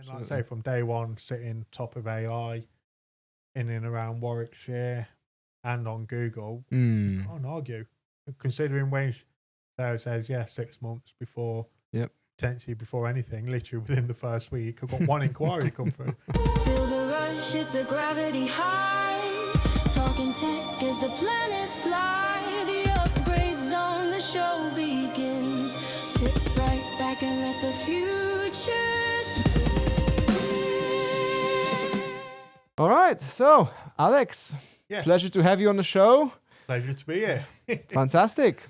like I say, from day one, sitting top of AI in and around Warwickshire and on Google, you can't argue. Considering when Sarah says, 6 months before, potentially before anything, literally within the first week, I've got one inquiry come through. Feel the rush, it's a gravity high. Talking tech as the planets fly. The upgrade zone, the show begins. Sit right back and let the future spin. All right, so Alex, pleasure to have you on the show. Pleasure to be here. Fantastic.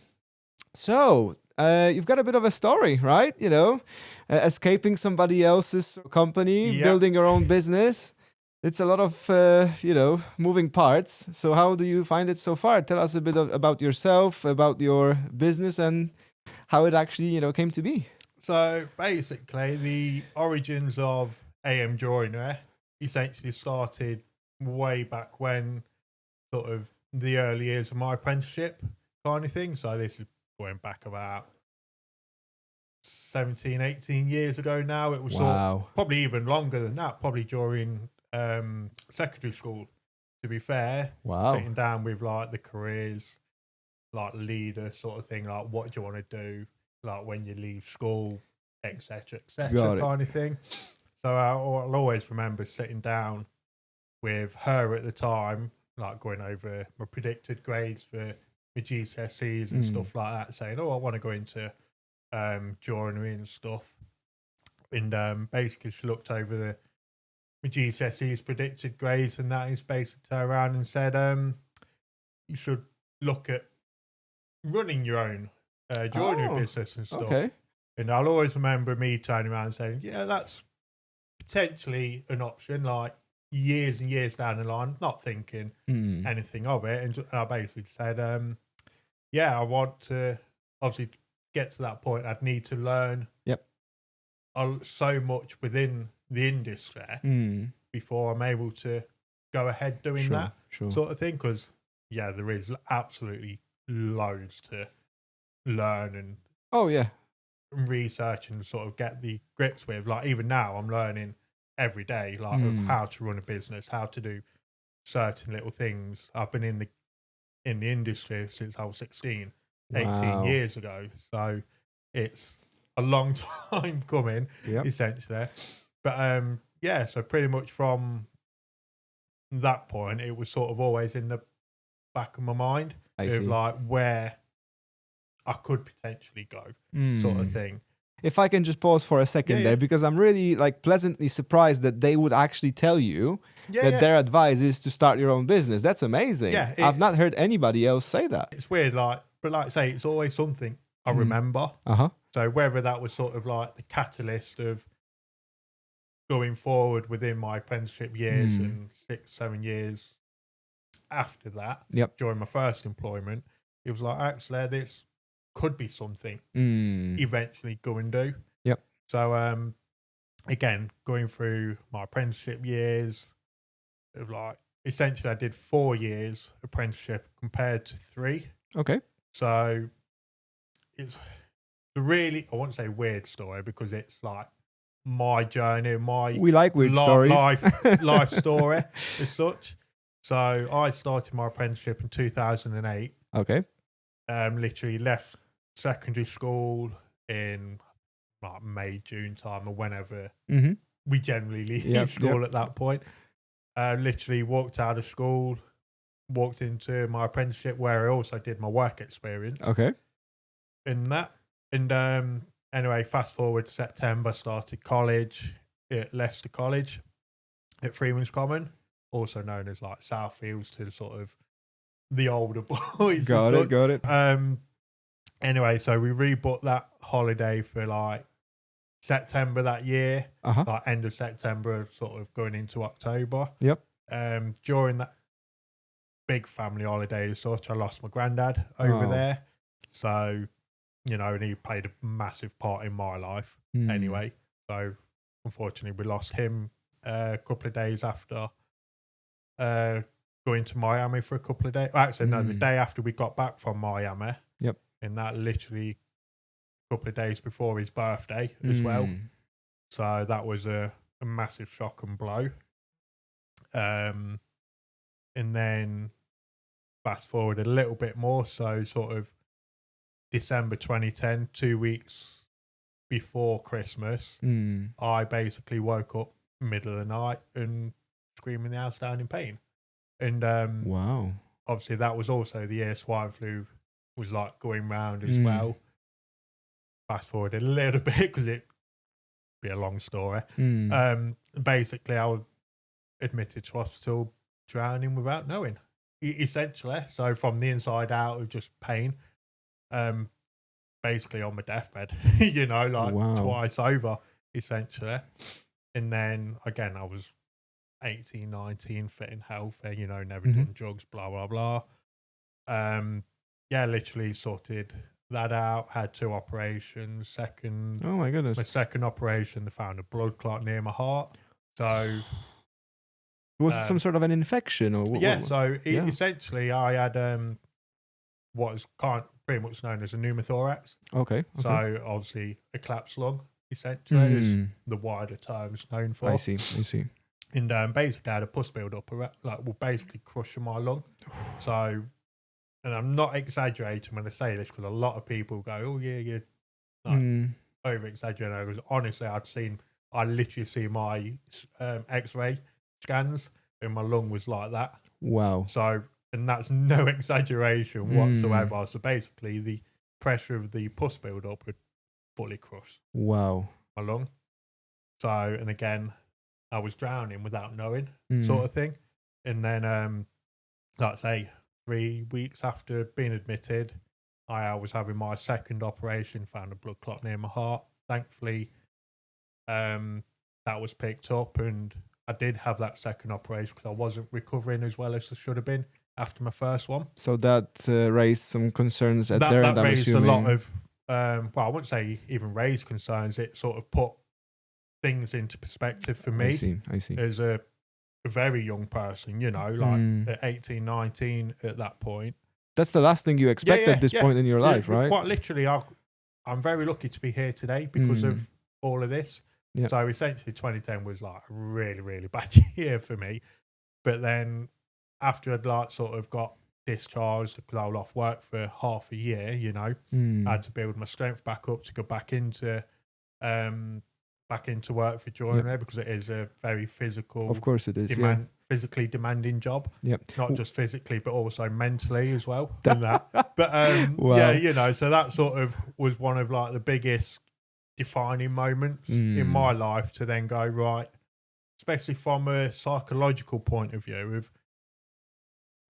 So, you've got a bit of a story, right? You know, escaping somebody else's company, building your own business. It's a lot of, moving parts. So how do you find it so far? Tell us a bit about yourself, about your business, and how it actually, came to be. So basically, the origins of AM Joinery essentially started way back when, sort of the early years of my apprenticeship kind of thing. So this is going back about 17, 18 years ago now. It was sort of, probably even longer than that, probably during secondary school, to be fair. Sitting down with like the careers, like leader sort of thing, like what do you want to do, like when you leave school, etc., kind of thing. So I'll always remember sitting down with her at the time, like going over my predicted grades for my GCSEs and stuff like that, saying, I want to go into joinery and stuff. And basically she looked over my GCSEs predicted grades, and that is basically turned around and said, you should look at running your own joinery business and stuff. Okay. And I'll always remember me turning around and saying, that's potentially an option, like years and years down the line, not thinking anything of it. And I basically said, I want to obviously get to that point. I'd need to learn so much within the industry before I'm able to go ahead doing that sort of thing. Because, there is absolutely loads to learn and research and sort of get the grips with. Like even now I'm learning every day, like of how to run a business, how to do certain little things. I've been in the industry since I was 16, 18 years ago. So it's a long time coming, essentially. But so pretty much from that point, it was sort of always in the back of my mind like where I could potentially go, sort of thing. If I can just pause for a second there, because I'm really like pleasantly surprised that they would actually tell you that their advice is to start your own business. That's amazing. I've not heard anybody else say that. It's weird, but like I say, it's always something I remember. So whether that was sort of like the catalyst of going forward within my apprenticeship years and 6-7 years after that, during my first employment, it was like, actually, this could be something eventually go and do. So again, going through my apprenticeship years, of like essentially I did 4 years apprenticeship compared to 3. So it's a really, I won't say weird story, because it's like my journey, we like weird stories, life story as such. So I started my apprenticeship in 2008. Literally left secondary school in like May, June time, or whenever we generally leave school at that point. Literally walked out of school, walked into my apprenticeship where I also did my work experience. In that. And anyway, fast forward to September, started college at Leicester College at Freeman's Common, also known as like Southfields to sort of the older boys. Got it. Anyway, so we rebooked that holiday for like September that year, like end of September, sort of going into October. During that big family holiday as such, I lost my granddad over there. So, and he played a massive part in my life anyway. So unfortunately, we lost him a couple of days after going to Miami for a couple of days. Actually, no, the day after we got back from Miami. And that literally a couple of days before his birthday as well. So that was a a massive shock and blow. And then fast forward a little bit more, so sort of December 2010, 2 weeks before Christmas, I basically woke up middle of the night and screaming the house down in pain. And wow, obviously that was also the year swine flu was like going round as well. Fast forward a little bit because it'd be a long story. Basically, I was admitted to hospital drowning without knowing, essentially. So from the inside out of just pain, basically on my deathbed, twice over, essentially. And then again, I was 18, 19, fit and healthy, never done drugs, blah, blah, blah. Literally sorted that out, had 2 operations. Oh my goodness. My second operation, they found a blood clot near my heart. So was it some sort of an infection or what? Yeah, so essentially I had what is pretty much known as a pneumothorax. Okay. So obviously a collapsed lung, essentially, is the wider terms known for. I see. And basically I had a pus build up, basically crushing my lung. So, and I'm not exaggerating when I say this because a lot of people go, oh yeah, you're over exaggerating. Because honestly, I literally see my X-ray scans and my lung was like that. Wow. So, and that's no exaggeration whatsoever. So basically the pressure of the pus build up would fully crush my lung. So, and again, I was drowning without knowing, sort of thing. And then, like I say, 3 weeks after being admitted, I was having my second operation, found a blood clot near my heart. Thankfully, that was picked up, and I did have that second operation because I wasn't recovering as well as I should have been after my first one. So that raised some concerns at their end, I'm raised assuming. a lot of, I wouldn't say even raised concerns. It sort of put things into perspective for me. I see. As a very young person, at 18, 19 at that point. That's the last thing you expect at this point in your life, right? Quite literally, I'm very lucky to be here today because of all of this. Yeah. So essentially 2010 was like a really, really bad year for me. But then after I'd sort of got discharged because I was off work for half a year, I had to build my strength back up to go back into work for joinery because it is a very physical, of course it is, physically demanding job. Yep. Not just physically, but also mentally as well. And that. But so that sort of was one of the biggest defining moments in my life to then go, right, especially from a psychological point of view of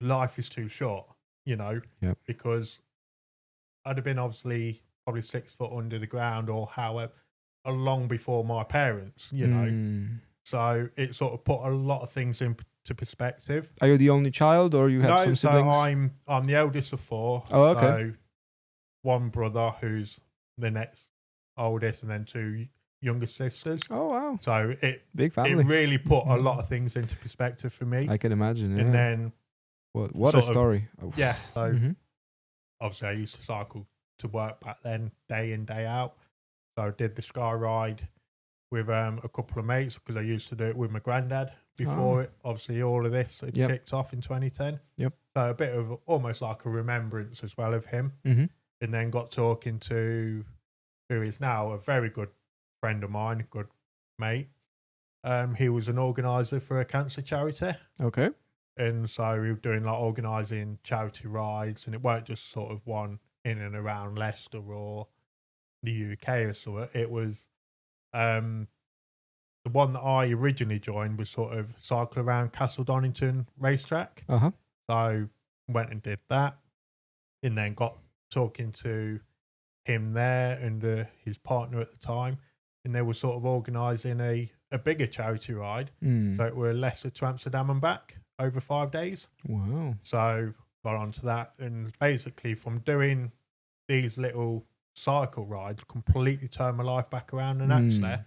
life is too short, because I'd have been obviously probably 6 foot under the ground or however long before my parents, so it sort of put a lot of things into perspective. Are you the only child or you have some siblings? So I'm the eldest of 4. Oh, okay. So one brother who's the next oldest and then 2 younger sisters. Oh, wow. So big family. It really put a lot of things into perspective for me. I can imagine. And then what a story. Yeah. So obviously I used to cycle to work back then, day in, day out. So I did the Sky Ride with a couple of mates because I used to do it with my granddad before obviously all of this had kicked off in 2010. Yep. So a bit of almost like a remembrance as well of him. And then got talking to who is now a very good friend of mine, a good mate. He was an organizer for a cancer charity. Okay. And so we were doing organising charity rides, and it weren't just sort of one in and around Leicester or the UK or so. It was the one that I originally joined was sort of cycle around Castle Donington racetrack. So went and did that, and then got talking to him there and his partner at the time, and they were sort of organising a bigger charity ride. So it were Leicester to Amsterdam and back over 5 days. Wow. So got onto that, and basically from doing these little cycle rides completely turned my life back around, and actually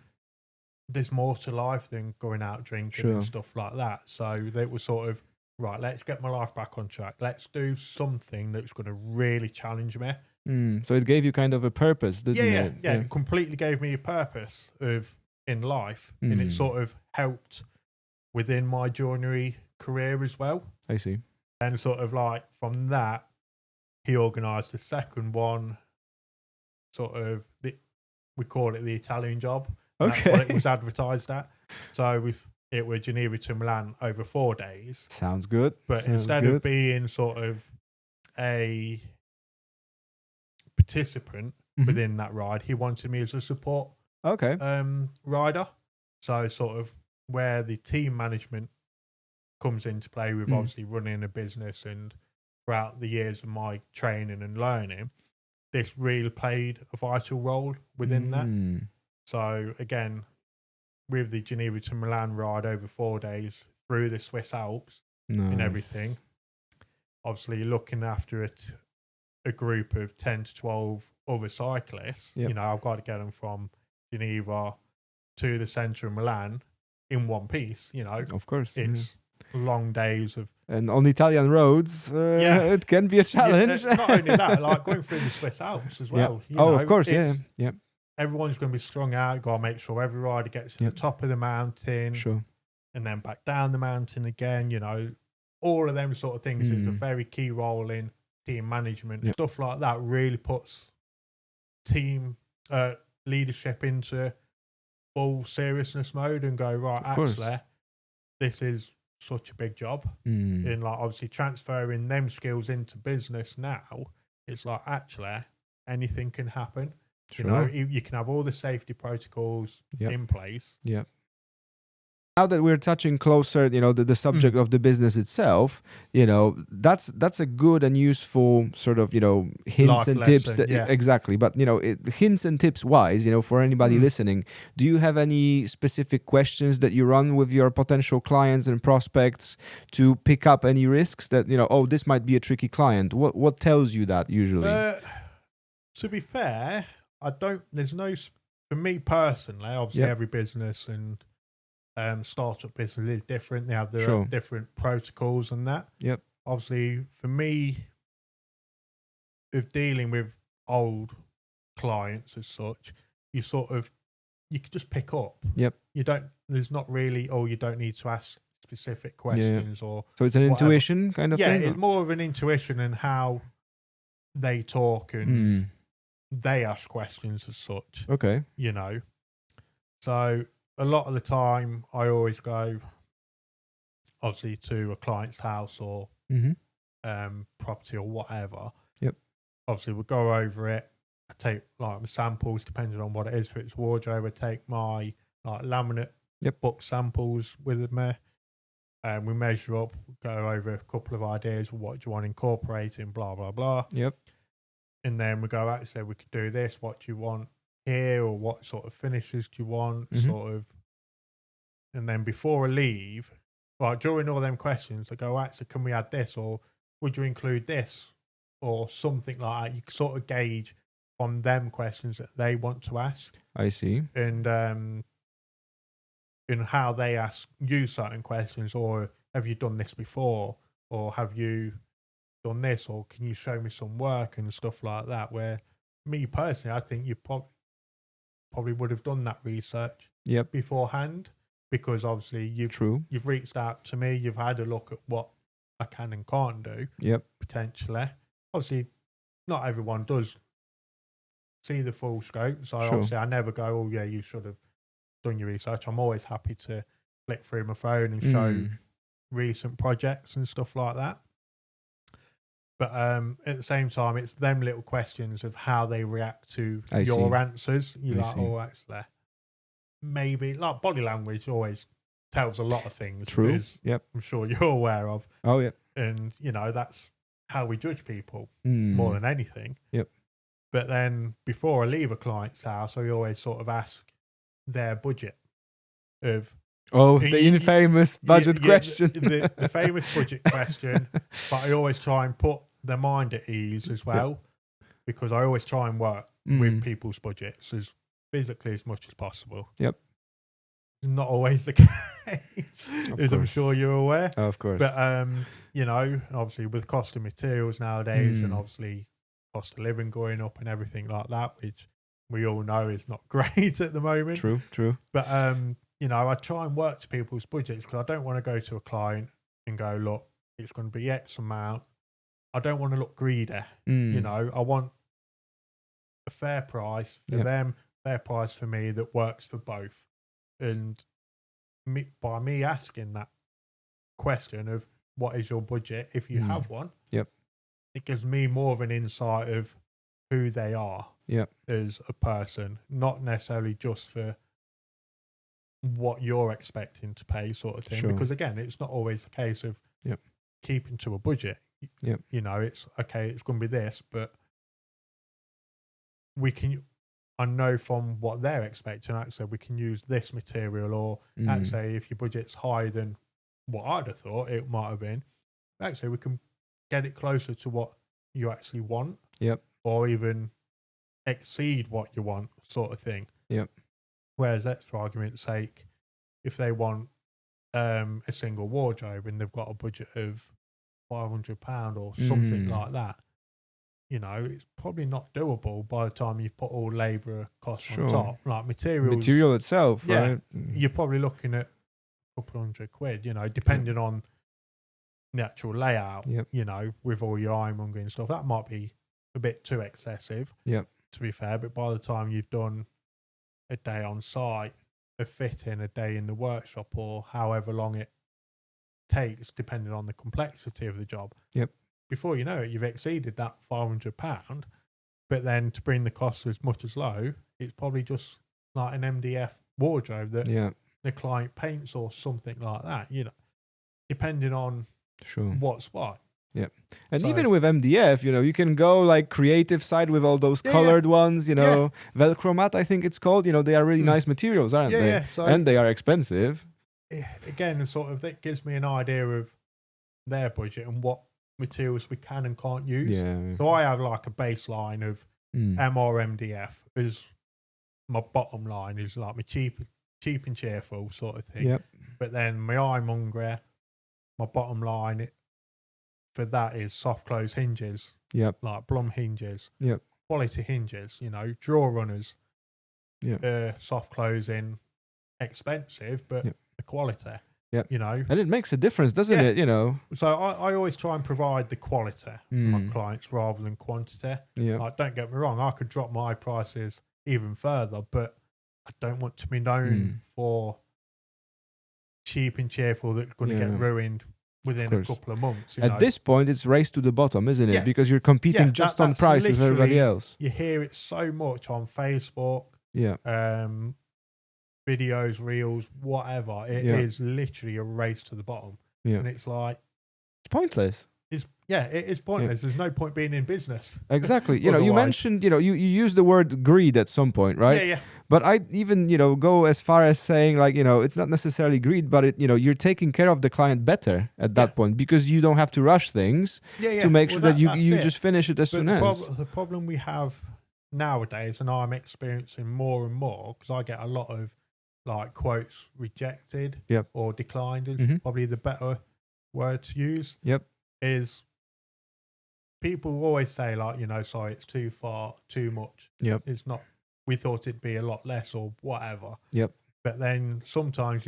there's more to life than going out drinking and stuff like that. So they were sort of, right, let's get my life back on track. Let's do something that's going to really challenge me. So it gave you kind of a purpose, didn't it? Yeah, it completely gave me a purpose of in life, and it sort of helped within my joinery career as well. I see. And sort of like from that, he organised the second one, sort of, we call it the Italian job. Okay. That's what it was advertised at. So it was Geneva to Milan over 4 days. Sounds good. But instead of being sort of a participant within that ride, he wanted me as a support rider. So sort of where the team management comes into play with obviously running a business, and throughout the years of my training and learning, this really played a vital role within that. So again, with the Geneva to Milan ride over 4 days through the Swiss Alps and everything, obviously looking after a group of 10 to 12 other cyclists, you know, I've got to get them from Geneva to the centre of Milan in one piece, you know. Of course. It's long days of... And on Italian roads, it can be a challenge. Not only that, like going through the Swiss Alps as well. You know, of course, yeah. Everyone's going to be strung out. Got to make sure every rider gets to the top of the mountain. Sure. And then back down the mountain again, you know. All of them sort of things is a very key role in team management. Stuff like that really puts team leadership into full seriousness mode and go, right, actually, this is such a big job. And like obviously transferring them skills into business now, it's like actually anything can happen. Sure. You know, you can have all the safety protocols in place. Yeah. Now that we're touching closer, you know, the subject of the business itself, you know, that's a good and useful sort of, you know, hints Life and lesson, tips. Exactly. But, you know, hints and tips wise, you know, for anybody listening, do you have any specific questions that you run with your potential clients and prospects to pick up any risks that, you know, oh, this might be a tricky client? What tells you that usually? To be fair, there's no, for me personally, obviously every business and startup business is different. They have their own different protocols and that. Yep. Obviously, for me, if dealing with old clients as such, you can just pick up. Yep. There's not really, you don't need to ask specific questions or. So it's an intuition kind of thing? Yeah, it's more of an intuition and how they talk and they ask questions as such. Okay. You know, so a lot of the time I always go obviously to a client's house or property or whatever. Yep. Obviously we'll go over it. I take like my samples depending on what it is. If it's wardrobe, I take my like laminate book samples with me. And we measure up, go over a couple of ideas. What do you want incorporating? Blah, blah, blah. Yep. And then we go out and say, we could do this. What do you want here? Or what sort of finishes do you want? Sort of. And then before I leave, right, during all them questions, I go, actually, can we add this? Or would you include this? Or something like that. You can sort of gauge from them questions that they want to ask. I see. And in how they ask you certain questions, or have you done this before? Or have you done this? Or can you show me some work and stuff like that? Where me personally, I think you probably would have done that research beforehand, because obviously you've reached out to me, you've had a look at what I can and can't do potentially. Obviously not everyone does see the full scope, so obviously I never go, oh yeah, you should have done your research. I'm always happy to flick through my phone and show recent projects and stuff like that. But at the same time, it's them little questions of how they react to your answers. You're like, oh, actually, maybe, like body language always tells a lot of things. True. I'm sure you're aware of. Oh, yeah. And, you know, that's how we judge people more than anything. Yep. But then before I leave a client's house, I always sort of ask their budget of... Oh, the infamous budget question. The famous budget question. But I always try and put their mind at ease as well, because I always try and work with people's budgets as physically as much as possible. Yep. Not always the case, as I'm sure you're aware. Of course. But, you know, obviously with cost of materials nowadays and obviously cost of living going up and everything like that, which we all know is not great at the moment. True. But, I try and work to people's budgets because I don't want to go to a client and go, look, it's going to be X amount. I don't want to look greedy. I want a fair price for them, fair price for me that works for both. And by me asking that question of what is your budget, if you have one, it gives me more of an insight of who they are as a person, not necessarily just for what you're expecting to pay sort of thing. Sure. Because again, it's not always the case of keeping to a budget. It's okay, it's going to be this, but I know from what they're expecting, actually, we can use this material, or actually, if your budget's higher than what I'd have thought it might have been, actually, we can get it closer to what you actually want, or even exceed what you want, sort of thing. Whereas, let's for argument's sake, if they want a single wardrobe and they've got a budget of £500 or something like that, it's probably not doable by the time you've put all labour costs on top. Like material itself, right? You're probably looking at a couple £100, depending on the actual layout, with all your ironmongery and stuff. That might be a bit too excessive, to be fair, but by the time you've done a day on site, a fitting, a day in the workshop, or however long it takes, depending on the complexity of the job. Before you know it, you've exceeded that £500. But then to bring the cost as much as low, it's probably just like an MDF wardrobe that the client paints or something like that. Depending on what's what. And even with MDF, you can go like creative side with all those colored ones, Velcro mat, I think it's called. They are really nice materials, aren't they? So, and they are expensive. Again, sort of, that gives me an idea of their budget and what materials we can and can't use. So I have like a baseline of MR MDF as my bottom line, is like my cheap and cheerful sort of thing. But then my ironmongery, my bottom line for that is soft close hinges, like Blum hinges, quality hinges, draw runners, soft closing, expensive, but the quality, and it makes a difference, doesn't it? So I always try and provide the quality for my clients rather than quantity. Like, don't get me wrong, I could drop my prices even further, but I don't want to be known for cheap and cheerful that's going to get ruined within a couple of months. At this point, it's race to the bottom, isn't it? Because you're competing just on price with everybody else. You hear it so much on Facebook, videos, reels, whatever. It is literally a race to the bottom. And it's like... It's pointless. It is pointless. There's no point being in business. Exactly. You mentioned, you use the word greed at some point, right? But I even, go as far as saying, like, it's not necessarily greed, but you're taking care of the client better at that point, because you don't have to rush things to make sure that you just finish it as soon as. The problem we have nowadays, and I'm experiencing more and more, because I get a lot of like quotes rejected or declined, is probably the better word to use. Is people always say, like, sorry, it's too far, too much. It's not, we thought it'd be a lot less or whatever. But then sometimes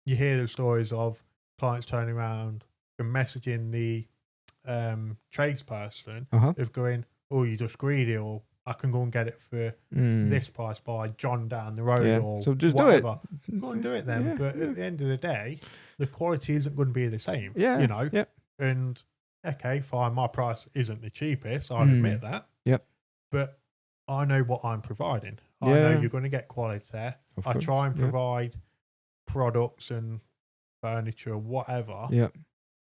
you hear the stories of clients turning around and messaging the tradesperson of going, oh, you're just greedy, or I can go and get it for this price by John down the road, or so just whatever. Do it. Go and do it then. But at the end of the day, the quality isn't going to be the same. And okay, fine, my price isn't the cheapest, I'll admit that. But I know what I'm providing. I know you're going to get quality. I try and provide products and furniture, whatever,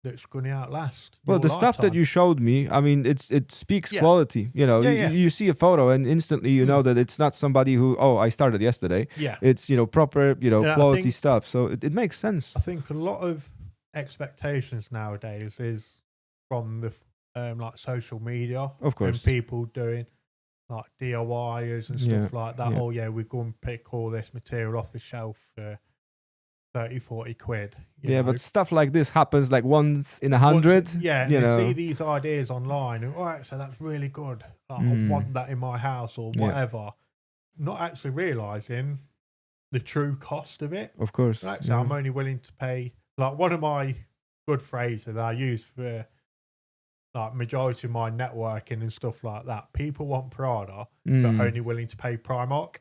that's going to outlast. Well, the stuff that you showed me, I mean, it speaks quality. You see a photo and instantly you know that it's not somebody who, I started yesterday. It's, proper, quality stuff. So it makes sense. I think a lot of expectations nowadays is from the like social media, of course, and people doing like DIYers and stuff like that. Oh yeah, we go and pick all this material off the shelf for 30-40 quid. You know? But stuff like this happens like once in 100. And you see these ideas online, and so that's really good. Like, I want that in my house or whatever. not actually realising the true cost of it. Of course. Actually, I'm only willing to pay, like, one of my good phrases that I use for like majority of my networking and stuff like that. People want Prada, but only willing to pay Primark.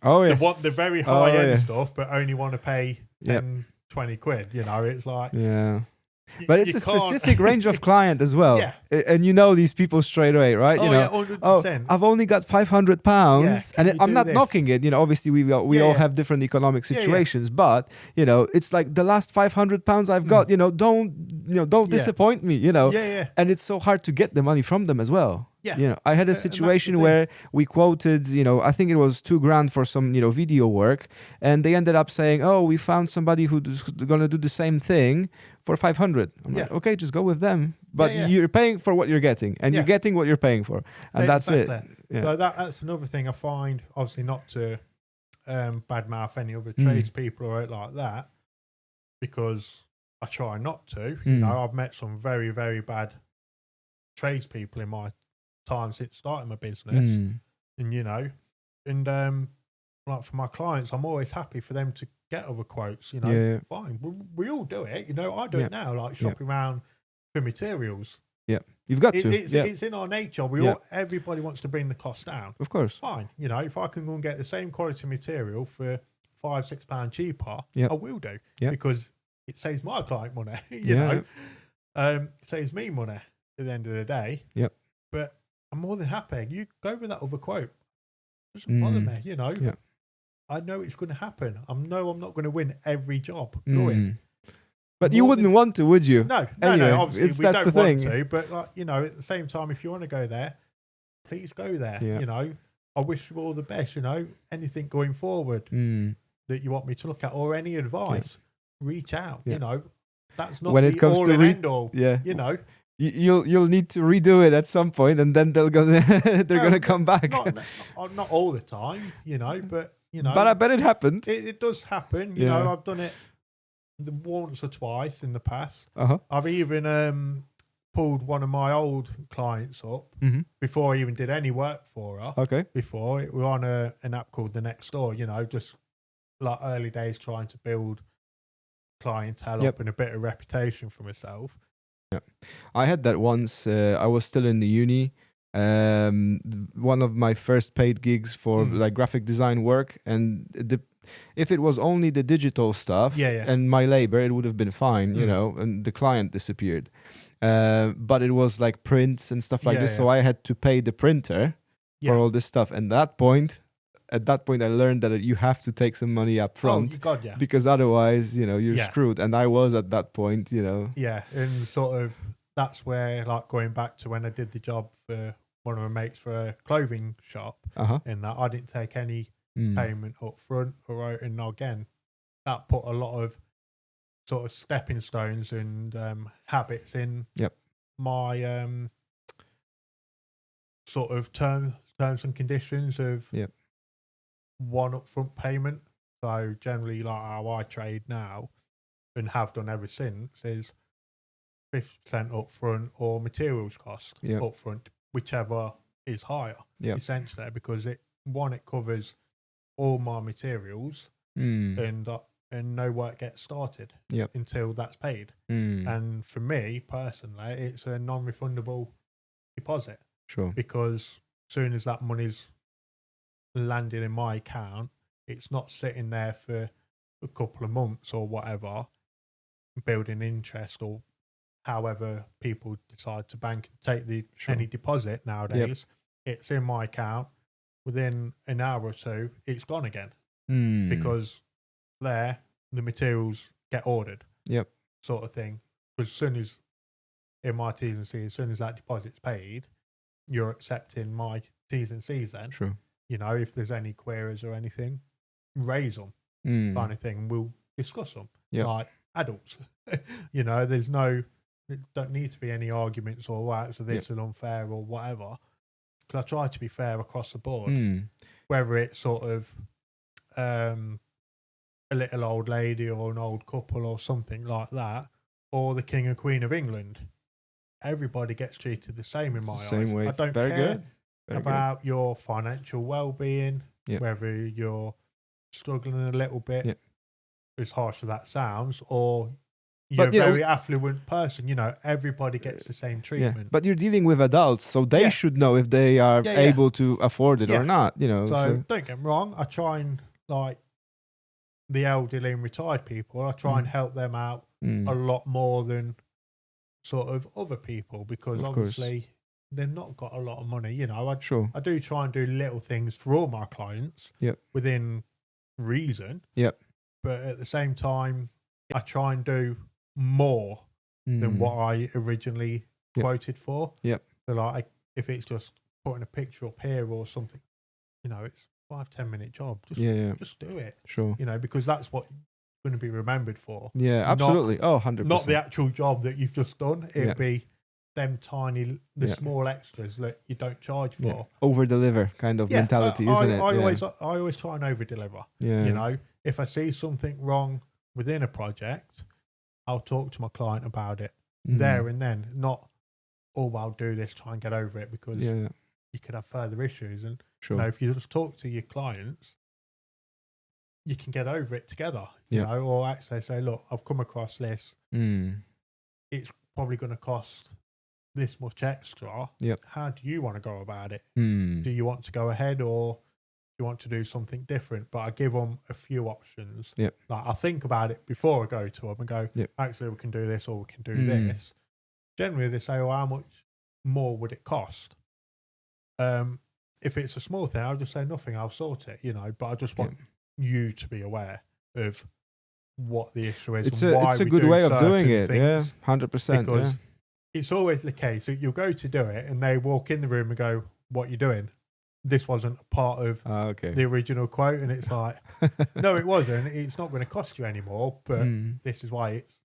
Oh, yes. They want the very high end stuff, but only want to pay 10, 20 quid. You know, it's like... Yeah. But it's a specific range of client as well. Yeah. And you know these people straight away, right? Oh, you know, yeah, 100%. I've only got £500, Yeah, and I'm not knocking it. You know, obviously we all have different economic situations, but you know, it's like the last £500 I've got. You know, don't disappoint me. You know, and it's so hard to get the money from them as well. Yeah. You know, I had a situation where we quoted, you know, I think it was $2,000 for some, you know, video work, and they ended up saying, "Oh, we found somebody who's gonna do the same thing for 500." I'm like, okay, just go with them. But you're paying for what you're getting, and you're getting what you're paying for, and that's it. Yeah. So that's another thing I find. Obviously, not to badmouth any other tradespeople or anything like that, because I try not to. You know, I've met some very, very bad tradespeople in my time since starting my business, and you know, and like for my clients, I'm always happy for them to get other quotes. You know, fine, we all do it. You know, I do it now, like shopping around for materials. Yeah, you've got to. It's in our nature. Everybody wants to bring the cost down. Of course, fine. You know, if I can go and get the same quality material for £5-6 cheaper, I will do because it saves my client money. you know, it saves me money at the end of the day. Yep. But I'm more than happy. You go with that other quote. It doesn't bother me, you know. Yeah. I know it's going to happen. I know I'm not going to win every job going. But you wouldn't want to, would you? No, anyway, no. Obviously, we don't want to. But like, you know, at the same time, if you want to go there, please go there. Yeah. You know, I wish you all the best. You know, anything going forward that you want me to look at, or any advice, reach out. You know, that's not when it comes all to end all. Yeah. You know. You'll need to redo it at some point, and then they're gonna come back. Not all the time, you know, but you know. But I bet it happened. It does happen, you know. I've done it once or twice in the past. I've even pulled one of my old clients up before I even did any work for her. Okay. Before we were on an app called The Next Door, you know, just like early days trying to build clientele up and a bit of reputation for myself. Yeah, I had that once. I was still in the uni. One of my first paid gigs for like graphic design work, and if it was only the digital stuff and my labor, it would have been fine, you know. And the client disappeared, but it was like prints and stuff like this. So I had to pay the printer for all this stuff. And at that point, I learned that you have to take some money up front because otherwise, you know, you're screwed. And I was at that point, you know. Yeah, and sort of that's where, like, going back to when I did the job for one of my mates for a clothing shop, in that I didn't take any payment up front. And again, that put a lot of sort of stepping stones and habits in my sort of terms and conditions of one upfront payment. So generally, like how I trade now and have done ever since, is 50% upfront or materials cost upfront, whichever is higher, essentially, because it covers all my materials and no work gets started until that's paid. And for me personally, it's a non-refundable deposit. Sure. Because as soon as that money's landed in my account, it's not sitting there for a couple of months or whatever, building interest or however people decide to bank and take any deposit nowadays. It's in my account. Within an hour or two, it's gone again because the materials get ordered. Sort of thing. Because as soon as in my T's and C's, as soon as that deposit's paid, you're accepting my T's and C's then. True. You know, if there's any queries or anything, raise them, kind of thing, and we'll discuss them like adults. You know, there don't need to be any arguments or that, so this is unfair or whatever. Because I try to be fair across the board, whether it's sort of a little old lady or an old couple or something like that, or the King and Queen of England. Everybody gets treated the same in my eyes. Same way. I don't care about your financial well-being. whether you're struggling a little bit, as harsh as that sounds, or you're a very affluent person. Everybody gets the same treatment. But you're dealing with adults, so they should know if they are able to afford it or not. So don't get me wrong. I try and the elderly and retired people. I try and help them out a lot more than sort of other people, because obviously they've not got a lot of money. I do try and do little things for all my clients within reason. But at the same time, I try and do more than what I originally quoted for. So if it's just putting a picture up here or something, it's 5-10 minute job. Just do it. Because that's what you're going to be remembered for. Absolutely. 100%. Not the actual job that you've just done. It'll be them small extras that you don't charge for. Over deliver kind of mentality, isn't it? I always try and over deliver. If I see something wrong within a project, I'll talk to my client about it there and then. Not, I'll do this, try and get over it, because you could have further issues. And if you just talk to your clients, you can get over it together. Or actually say, look, I've come across this. It's probably going to cost this much extra. How do you want to go about it? Do you want to go ahead, or you want to do something different? But I give them a few options. I think about it before I go to them and go, actually, we can do this, or we can do this. Generally, they say, how much more would it cost? If it's a small thing, I'll just say nothing, I'll sort it, but I just want you to be aware of what the issue is. It's a good way of doing it. Things. 100%. Because it's always the case that you'll go to do it and they walk in the room and go, what are you doing? This wasn't a part of the original quote. And it's like, no, it wasn't. It's not going to cost you anymore, but this is why it's,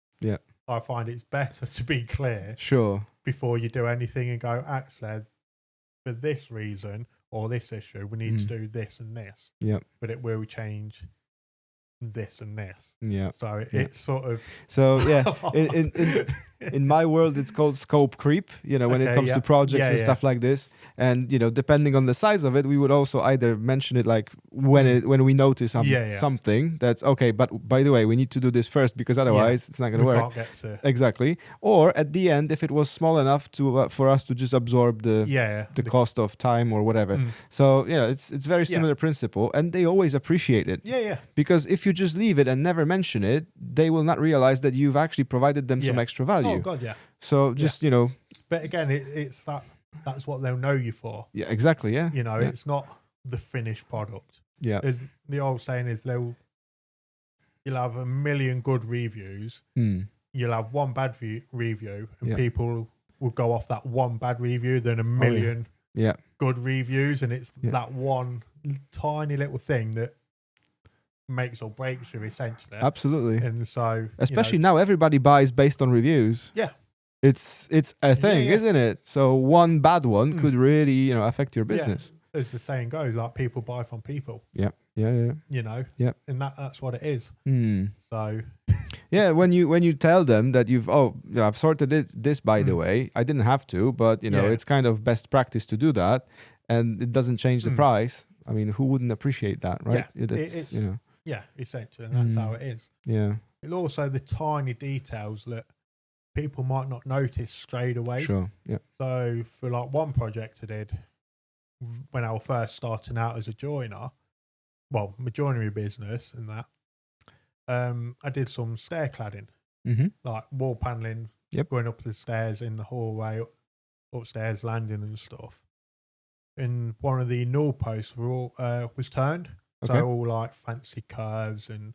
I find it's better to be clear before you do anything and go, actually, for this reason or this issue, we need to do this and this. But it will change this and this. So it's sort of... So, in my world, it's called scope creep, when it comes to projects and stuff like this. And, depending on the size of it, we would also either mention it like when we notice something that's okay, but by the way, we need to do this first, because otherwise it's not going to work. Can't get to... Exactly. Or at the end, if it was small enough to for us to just absorb the cost of time or whatever. So, it's very similar principle, and they always appreciate it. Because if you just leave it and never mention it, they will not realize that you've actually provided them some extra value. Oh God, So just But again, it's that's what they'll know you for. Exactly. It's not the finished product. As the old saying is, you'll have 1 million good reviews. You'll have one bad review, and people will go off that one bad review than 1 million good reviews, and it's that one tiny little thing that makes or breaks you, essentially. Absolutely. And so, especially now, everybody buys based on reviews. It's a thing, isn't it? So one bad one could really affect your business. As the saying goes, like, people buy from people. And that's what it is. So when you tell them that I've sorted this by the way, I didn't have to, but it's kind of best practice to do that, and it doesn't change the price. I mean, who wouldn't appreciate that, right? It's essentially, and that's how it is. And also the tiny details that people might not notice straight away. So for like one project I did when I was first starting out as a joiner, my joinery business and that, I did some stair cladding, like wall paneling, going up the stairs in the hallway, upstairs landing and stuff. And one of the null posts was turned. So all like fancy curves and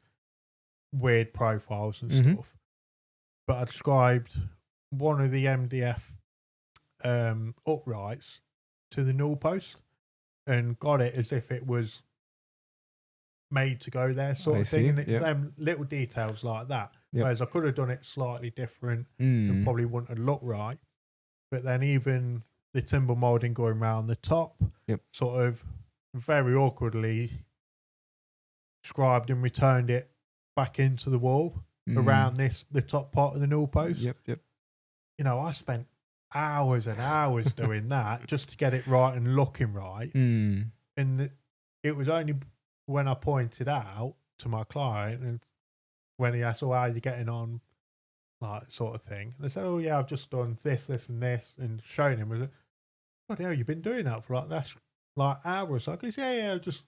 weird profiles and stuff. But I described one of the MDF uprights to the null post and got it as if it was made to go there, sort of thing. And it's them little details like that. Whereas I could have done it slightly different and probably wouldn't have looked right. But then even the timber moulding going around the top, sort of very awkwardly scribed and returned it back into the wall around the top part of the null post. I spent hours and hours doing that just to get it right and looking right. And it was only when I pointed out to my client and when he asked, "Oh, how are you getting on?" like sort of thing. They said, "Oh yeah, I've just done this, this, and this," and shown him. I was like, "What the hell? You've been doing that for like that's like hours?" So I goes, "Yeah, I've just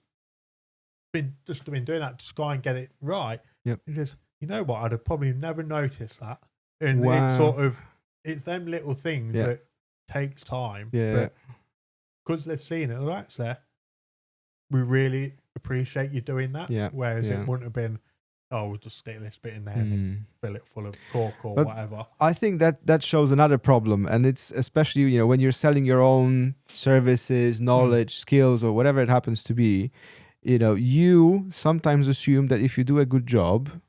been doing that to try and get it right." Yep. He goes, "You know what? I'd have probably never noticed that." And it's sort of it's them little things that takes time. Yeah. But because they've seen it, they're like, "There, we really appreciate you doing that." Yeah. Whereas it wouldn't have been, "Oh, we'll just stick this bit in there and fill it full of cork or whatever." I think that shows another problem, and it's especially when you're selling your own services, knowledge, skills, or whatever it happens to be. You sometimes assume that if you do a good job,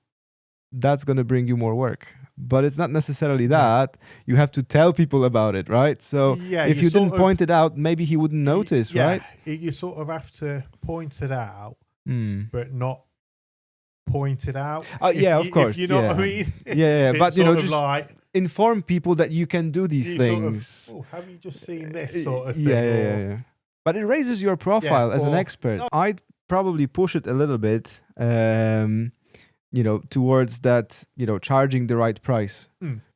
that's going to bring you more work. But it's not necessarily that. You have to tell people about it, right? So if you didn't point it out, maybe he wouldn't notice, right? You sort of have to point it out, but not point it out. Of course. If you know what I mean? But just like, inform people that you can do these things. Sort of, have you just seen this sort of thing? Yeah. But it raises your profile as an expert. I'd probably push it a little bit, towards that, charging the right price.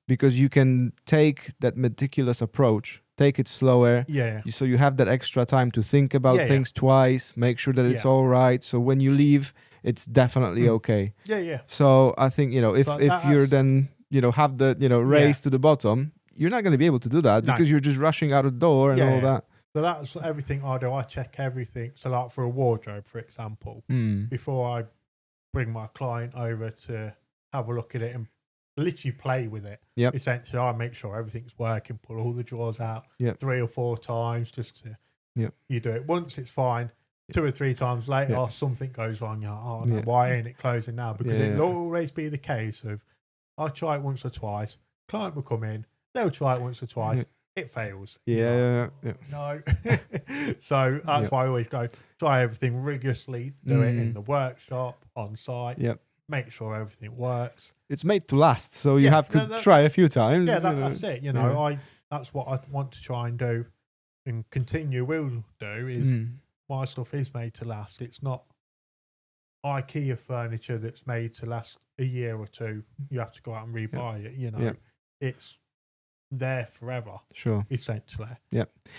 Because you can take that meticulous approach, take it slower. So you have that extra time to think about things twice, make sure that it's all right. So when you leave, it's definitely okay. So I think, if you're then, have the, race to the bottom, you're not going to be able to do that because you're just rushing out the door and all that. So that's everything I do. I check everything. So like for a wardrobe, for example, before I bring my client over to have a look at it and literally play with it. Essentially, I make sure everything's working, pull all the drawers out 3 or 4 times just to, you do it. Once it's fine, 2 or 3 times later, something goes wrong. You're like, "Oh no, why ain't it closing now?" Because it'll always be the case of, I'll try it once or twice, client will come in, they'll try it once or twice, it fails. No. So that's why I always go, try everything rigorously, do it in the workshop, on site, make sure everything works. It's made to last, so you have to try a few times. That's it. That's what I want to try and do and continue will do is my stuff is made to last. It's not IKEA furniture that's made to last a year or 2. You have to go out and rebuy it, It's there forever. Sure. Essentially.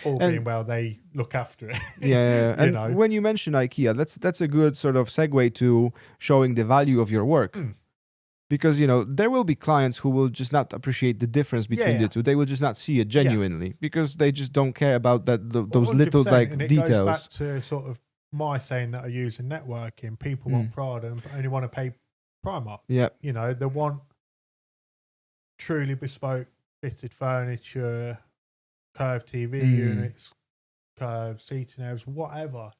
All being well, they look after it. And when you mention IKEA, that's a good sort of segue to showing the value of your work. Because, there will be clients who will just not appreciate the difference between the two. They will just not see it genuinely because they just don't care about those little and it details. Goes back to sort of my saying that I use in networking. People want Prada and only want to pay Primark. They want truly bespoke fitted furniture, curved TV units, curved seating areas, whatever,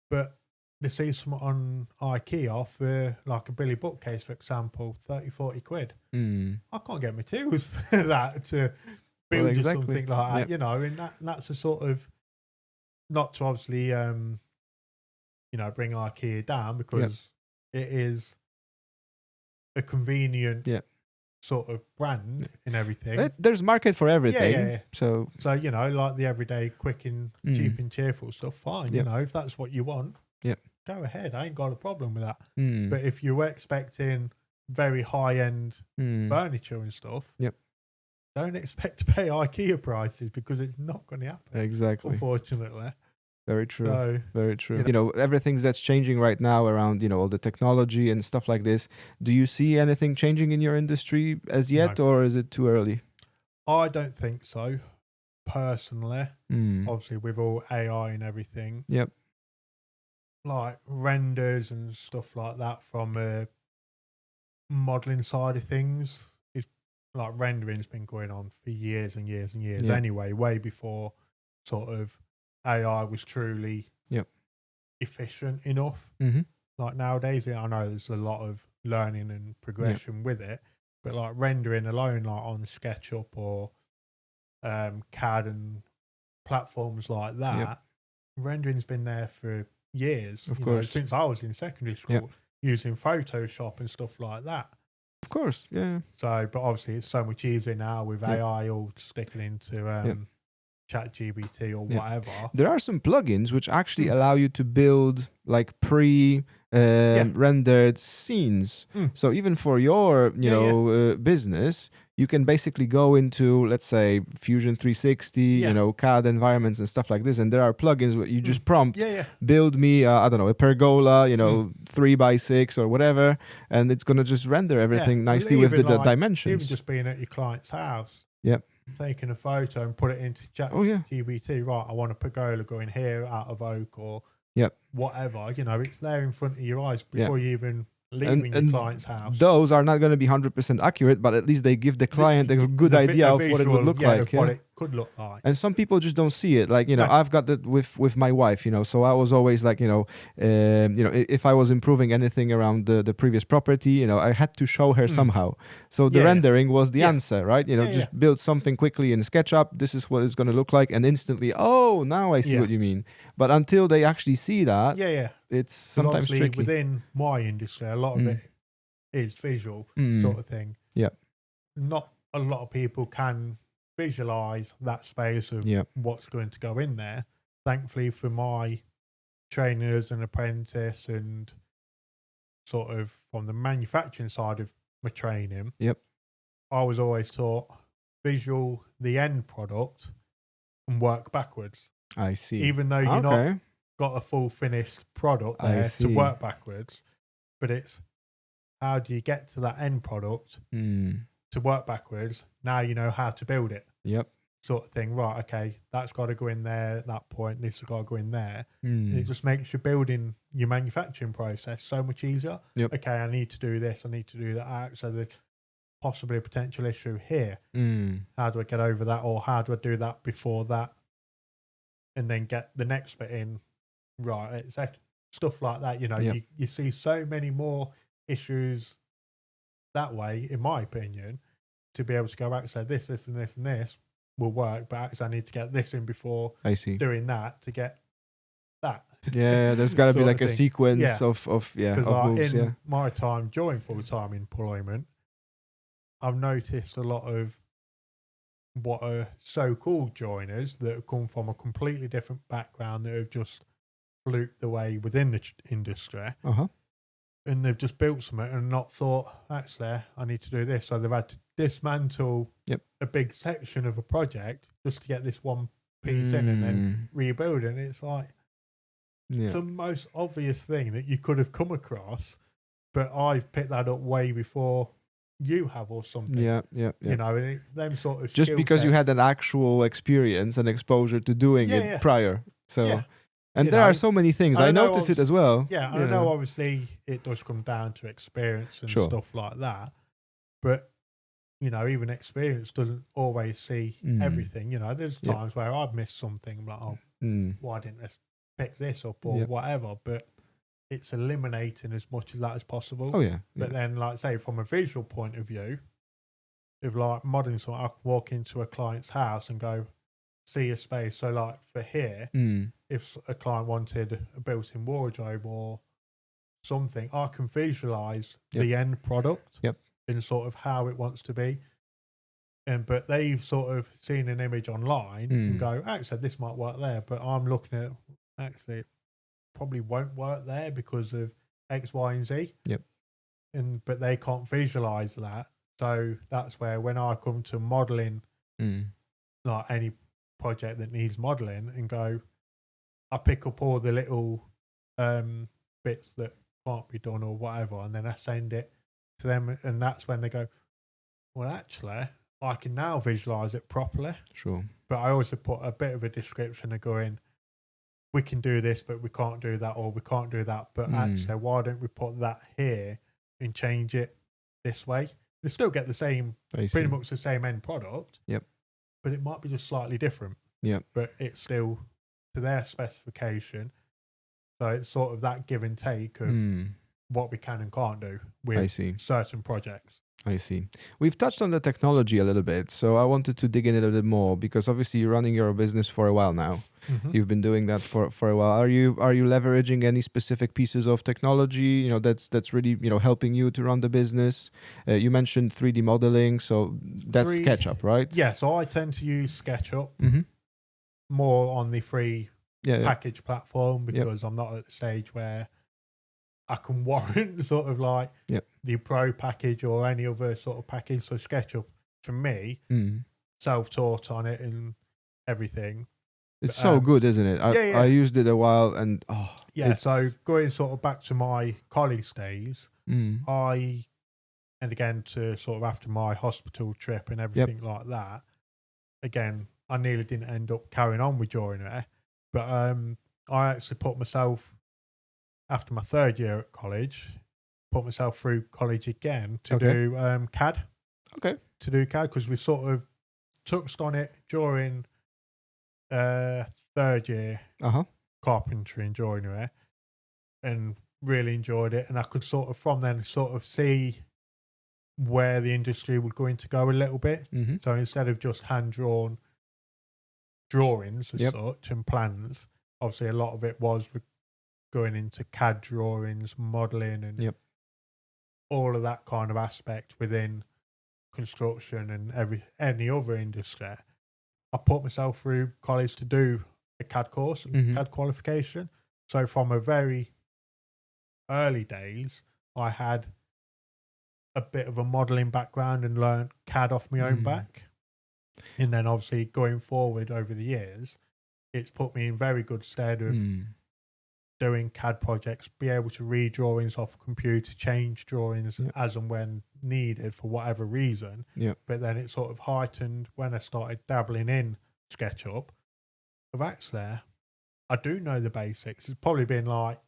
But they see some on IKEA for like a Billy bookcase, for example, 30-40 quid. I can't get materials for that to build you something like that, and that's a sort of, not to obviously, bring IKEA down because it is a convenient sort of brand and everything. There's market for everything. So like the everyday quick and cheap and cheerful stuff, fine. If that's what you want, go ahead. I ain't got a problem with that. But if you were expecting very high end furniture and stuff, don't expect to pay IKEA prices because it's not going to happen. Exactly. Unfortunately. Very true. Very true. Everything that's changing right now around, all the technology and stuff like this. Do you see anything changing in your industry as yet, or is it too early? I don't think so, personally. Obviously, with all AI and everything. Like renders and stuff like that from a modelling side of things. It's like rendering's been going on for years and years and years anyway, way before sort of AI was truly efficient enough. Like nowadays, I know there's a lot of learning and progression with it, but like rendering alone, like on SketchUp or CAD and platforms like that, rendering's been there for years. Of course, since I was in secondary school, using Photoshop and stuff like that. Of course, So, but obviously, it's so much easier now with AI all sticking into ChatGPT or whatever. There are some plugins which actually allow you to build like rendered scenes. So even for your, business, you can basically go into, let's say, Fusion 360, CAD environments and stuff like this. And there are plugins where you just prompt, build me, I don't know, a pergola, 3x6 or whatever. And it's going to just render everything nicely with the dimensions. Even just being at your client's house. Yep. Taking a photo and put it into ChatGPT. Right, I want a pergola going here out of oak or whatever. It's there in front of your eyes before you even leaving your client's house. Those are not going to be 100% accurate, but at least they give the client a good idea of what it would look like. What it could look like. And some people just don't see it. Like, I've got that with my wife, so I was always like, if I was improving anything around the previous property, I had to show her somehow. So the rendering was the answer, right? Just build something quickly in SketchUp. This is what it's going to look like. And instantly, oh, now I see what you mean. But until they actually see that, it's sometimes tricky. Within my industry, a lot of it is visual sort of thing. Yeah. Not a lot of people can visualize that space of what's going to go in there. Thankfully for my training as an apprentice and sort of from the manufacturing side of my training, I was always taught visual the end product and work backwards. I see. Even though you're not got a full finished product there to work backwards, but it's how do you get to that end product to work backwards? Now you know how to build it. Sort of thing. Right, okay, that's got to go in there at that point, this has got to go in there. And it just makes your building, your manufacturing process so much easier. Okay, I need to do this, I need to do that. So there's possibly a potential issue here. How do I get over that, or how do I do that before that? And then get the next bit in. Right, it's stuff like that. You see so many more issues that way, in my opinion, to be able to go back and say this and this and this will work, but actually I need to get this in before doing that to get that. Yeah, there's got to be like a sequence of moves. In my time during full-time employment, I've noticed a lot of what are so-called joiners that have come from a completely different background that have just fluked the way within the industry, and they've just built something and not thought, actually, I need to do this. So they've had to dismantle a big section of a project just to get this one piece in and then rebuild it. And it's like, it's the most obvious thing that you could have come across, but I've picked that up way before you have or something. And it's them sort of just because you had an actual experience and exposure to doing it prior. So and there are so many things. I notice it as well. Yeah, I know obviously it does come down to experience and stuff like that. But, even experience doesn't always see everything. There's times where I've missed something. I'm like, why didn't I pick this up or whatever? But it's eliminating as much of that as possible. But then, like say, from a visual point of view, if like modeling something, I can walk into a client's house and go, see a space. So like for here, if a client wanted a built-in wardrobe or something, I can visualize the end product and sort of how it wants to be. But they've sort of seen an image online and go, actually, this might work there. But I'm looking at, actually, it probably won't work there because of X, Y, and Z. But they can't visualize that. So that's where when I come to modeling, like any project that needs modeling, and go, I pick up all the little bits that can't be done or whatever, and then I send it to them, and that's when they go, well, actually, I can now visualize it properly. Sure. But I also put a bit of a description of going, we can do this, but we can't do that, or we can't do that. But actually, why don't we put that here and change it this way? They still get the same, pretty much the same end product. But it might be just slightly different. But it's still to their specification. So it's sort of that give and take of what we can and can't do with certain projects. I see. We've touched on the technology a little bit, so I wanted to dig in a little bit more, because obviously you're running your business for a while now. You've been doing that for a while. Are you leveraging any specific pieces of technology, that's really, helping you to run the business? You mentioned 3D modeling, so that's SketchUp, right? Yeah, so I tend to use SketchUp. more on the free package platform because I'm not at the stage where I can warrant sort of like the pro package or any other sort of package. So SketchUp for me, self-taught on it and everything. It's so good, isn't it? I used it a while and so going sort of back to my college days, and again to sort of after my hospital trip and everything like that, again, I nearly didn't end up carrying on with joinery, but I actually put myself, after my third year at college, put myself through college again to do CAD. Okay. To do CAD because we sort of touched on it during third year carpentry and joinery and really enjoyed it. And I could sort of from then sort of see where the industry was going to go a little bit. So instead of just hand-drawn drawings as such and plans, obviously a lot of it was going into CAD drawings, modelling and all of that kind of aspect within construction and any other industry. I put myself through college to do a CAD course and CAD qualification. So from a very early days, I had a bit of a modelling background and learned CAD off my own back. And then obviously going forward over the years, it's put me in very good stead of doing CAD projects, be able to read drawings off computer, change drawings as and when needed for whatever reason. But then it sort of heightened when I started dabbling in SketchUp. Of actually, I do know the basics. It's probably been like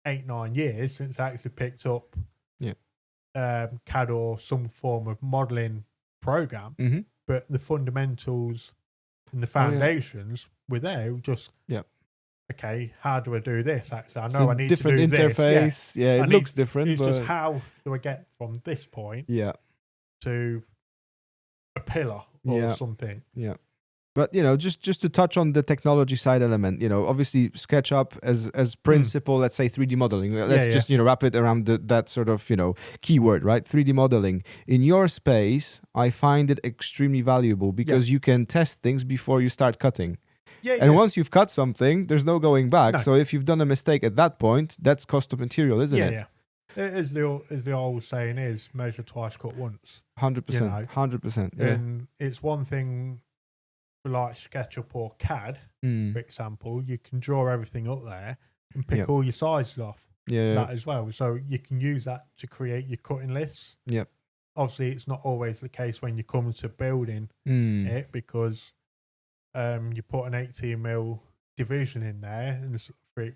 8-9 years since I actually picked up CAD or some form of modelling program. But the fundamentals and the foundations were there. Just okay, how do I do this? Actually, I know I need to do different interface. this. It looks different. It's just how do I get from this point to a pillar or something. But just to touch on the technology side element, obviously SketchUp as principle, let's say 3D modeling. Let's just wrap it around that sort of keyword, right? 3D modeling. In your space, I find it extremely valuable because you can test things before you start cutting. And once you've cut something, there's no going back. No. So if you've done a mistake at that point, that's cost of material, isn't it? Yeah. As the old saying is, measure twice, cut once. 100%. 100%. Yeah. And it's one thing like SketchUp or CAD, for example, you can draw everything up there and pick all your sizes off that as well. So you can use that to create your cutting lists. Obviously, it's not always the case when you come to building it because you put an 18mm division in there, and for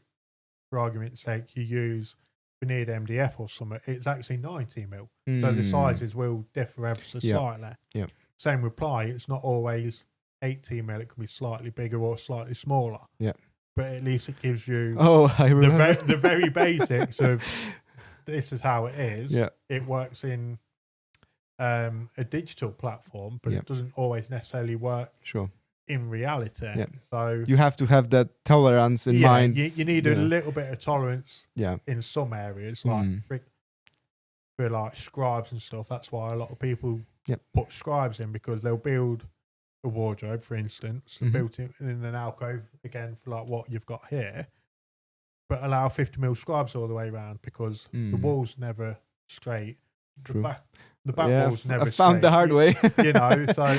argument's sake, you use veneered MDF or something. It's actually 90mm, so the sizes will differ ever so slightly. Same with ply; it's not always 18mm. It can be slightly bigger or slightly smaller. But at least it gives you the very basics of this is how it is. It works in a digital platform, but it doesn't always necessarily work. In reality, so you have to have that tolerance in mind. You need a little bit of tolerance. In some areas, like for like scribes and stuff. That's why a lot of people put scribes in because they'll build a wardrobe, for instance, and built it in an alcove again for like what you've got here, but allow 50mm scribes all the way around because the wall's never straight. True. The back wall's never I found straight. The hard way. So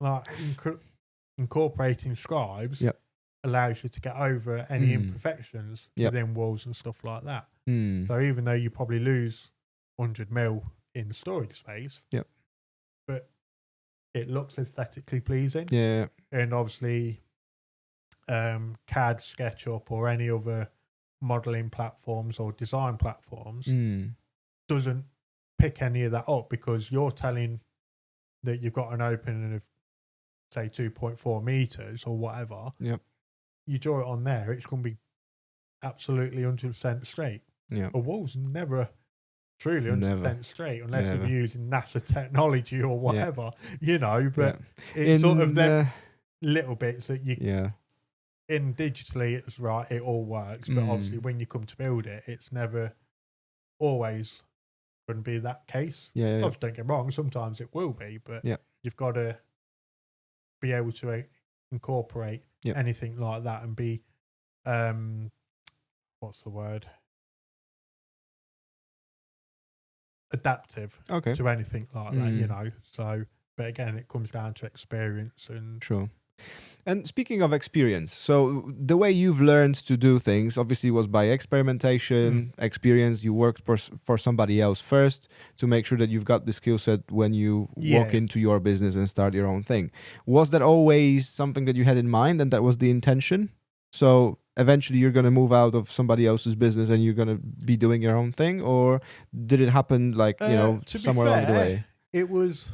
like incorporating scribes allows you to get over any imperfections within walls and stuff like that. So even though you probably lose 100mm in storage space, but it looks aesthetically pleasing. And obviously CAD, SketchUp or any other modeling platforms or design platforms doesn't pick any of that up because you're telling that you've got an opening of say 2.4 meters or whatever. You draw it on there, it's going to be absolutely 100% straight. A wall's never truly 100% straight unless you're using NASA technology or whatever, but it's sort of them little bits that you in digitally it's right, it all works, but obviously when you come to build it, it's never always going to be that case. Don't get me wrong, sometimes it will be, but you've got to be able to incorporate anything like that and be, what's the word? Adaptive to anything like that, you know. So, but again, it comes down to experience and sure. And speaking of experience, so the way you've learned to do things obviously was by experimentation, experience. You worked for somebody else first to make sure that you've got the skill set when you walk into your business and start your own thing. Was that always something that you had in mind and that was the intention? So eventually you're going to move out of somebody else's business and you're going to be doing your own thing? Or did it happen like, you know, somewhere along the way? It was,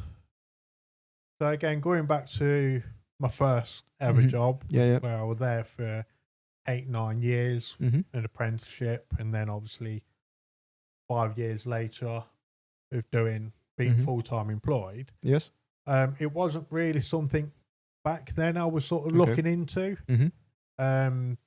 so again, going back to my first ever job, where I was there for 8-9 years, an apprenticeship, and then obviously 5 years later of being full-time employed. Yes. It wasn't really something back then I was sort of looking into. But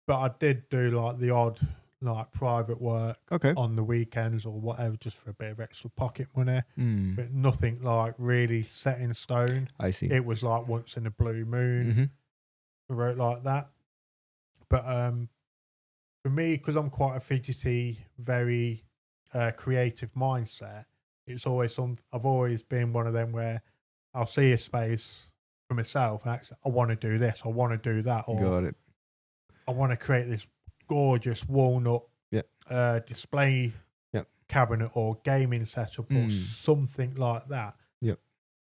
I did do like the odd like private work on the weekends or whatever, just for a bit of extra pocket money. But nothing like really set in stone. I see. It was like once in a blue moon, I wrote like that. But for me, because I'm quite a fidgety, very creative mindset, it's always I've always been one of them where I'll see a space for myself and actually, I want to do this, I want to do that, or got it. I want to create this gorgeous walnut display cabinet or gaming setup or something like that.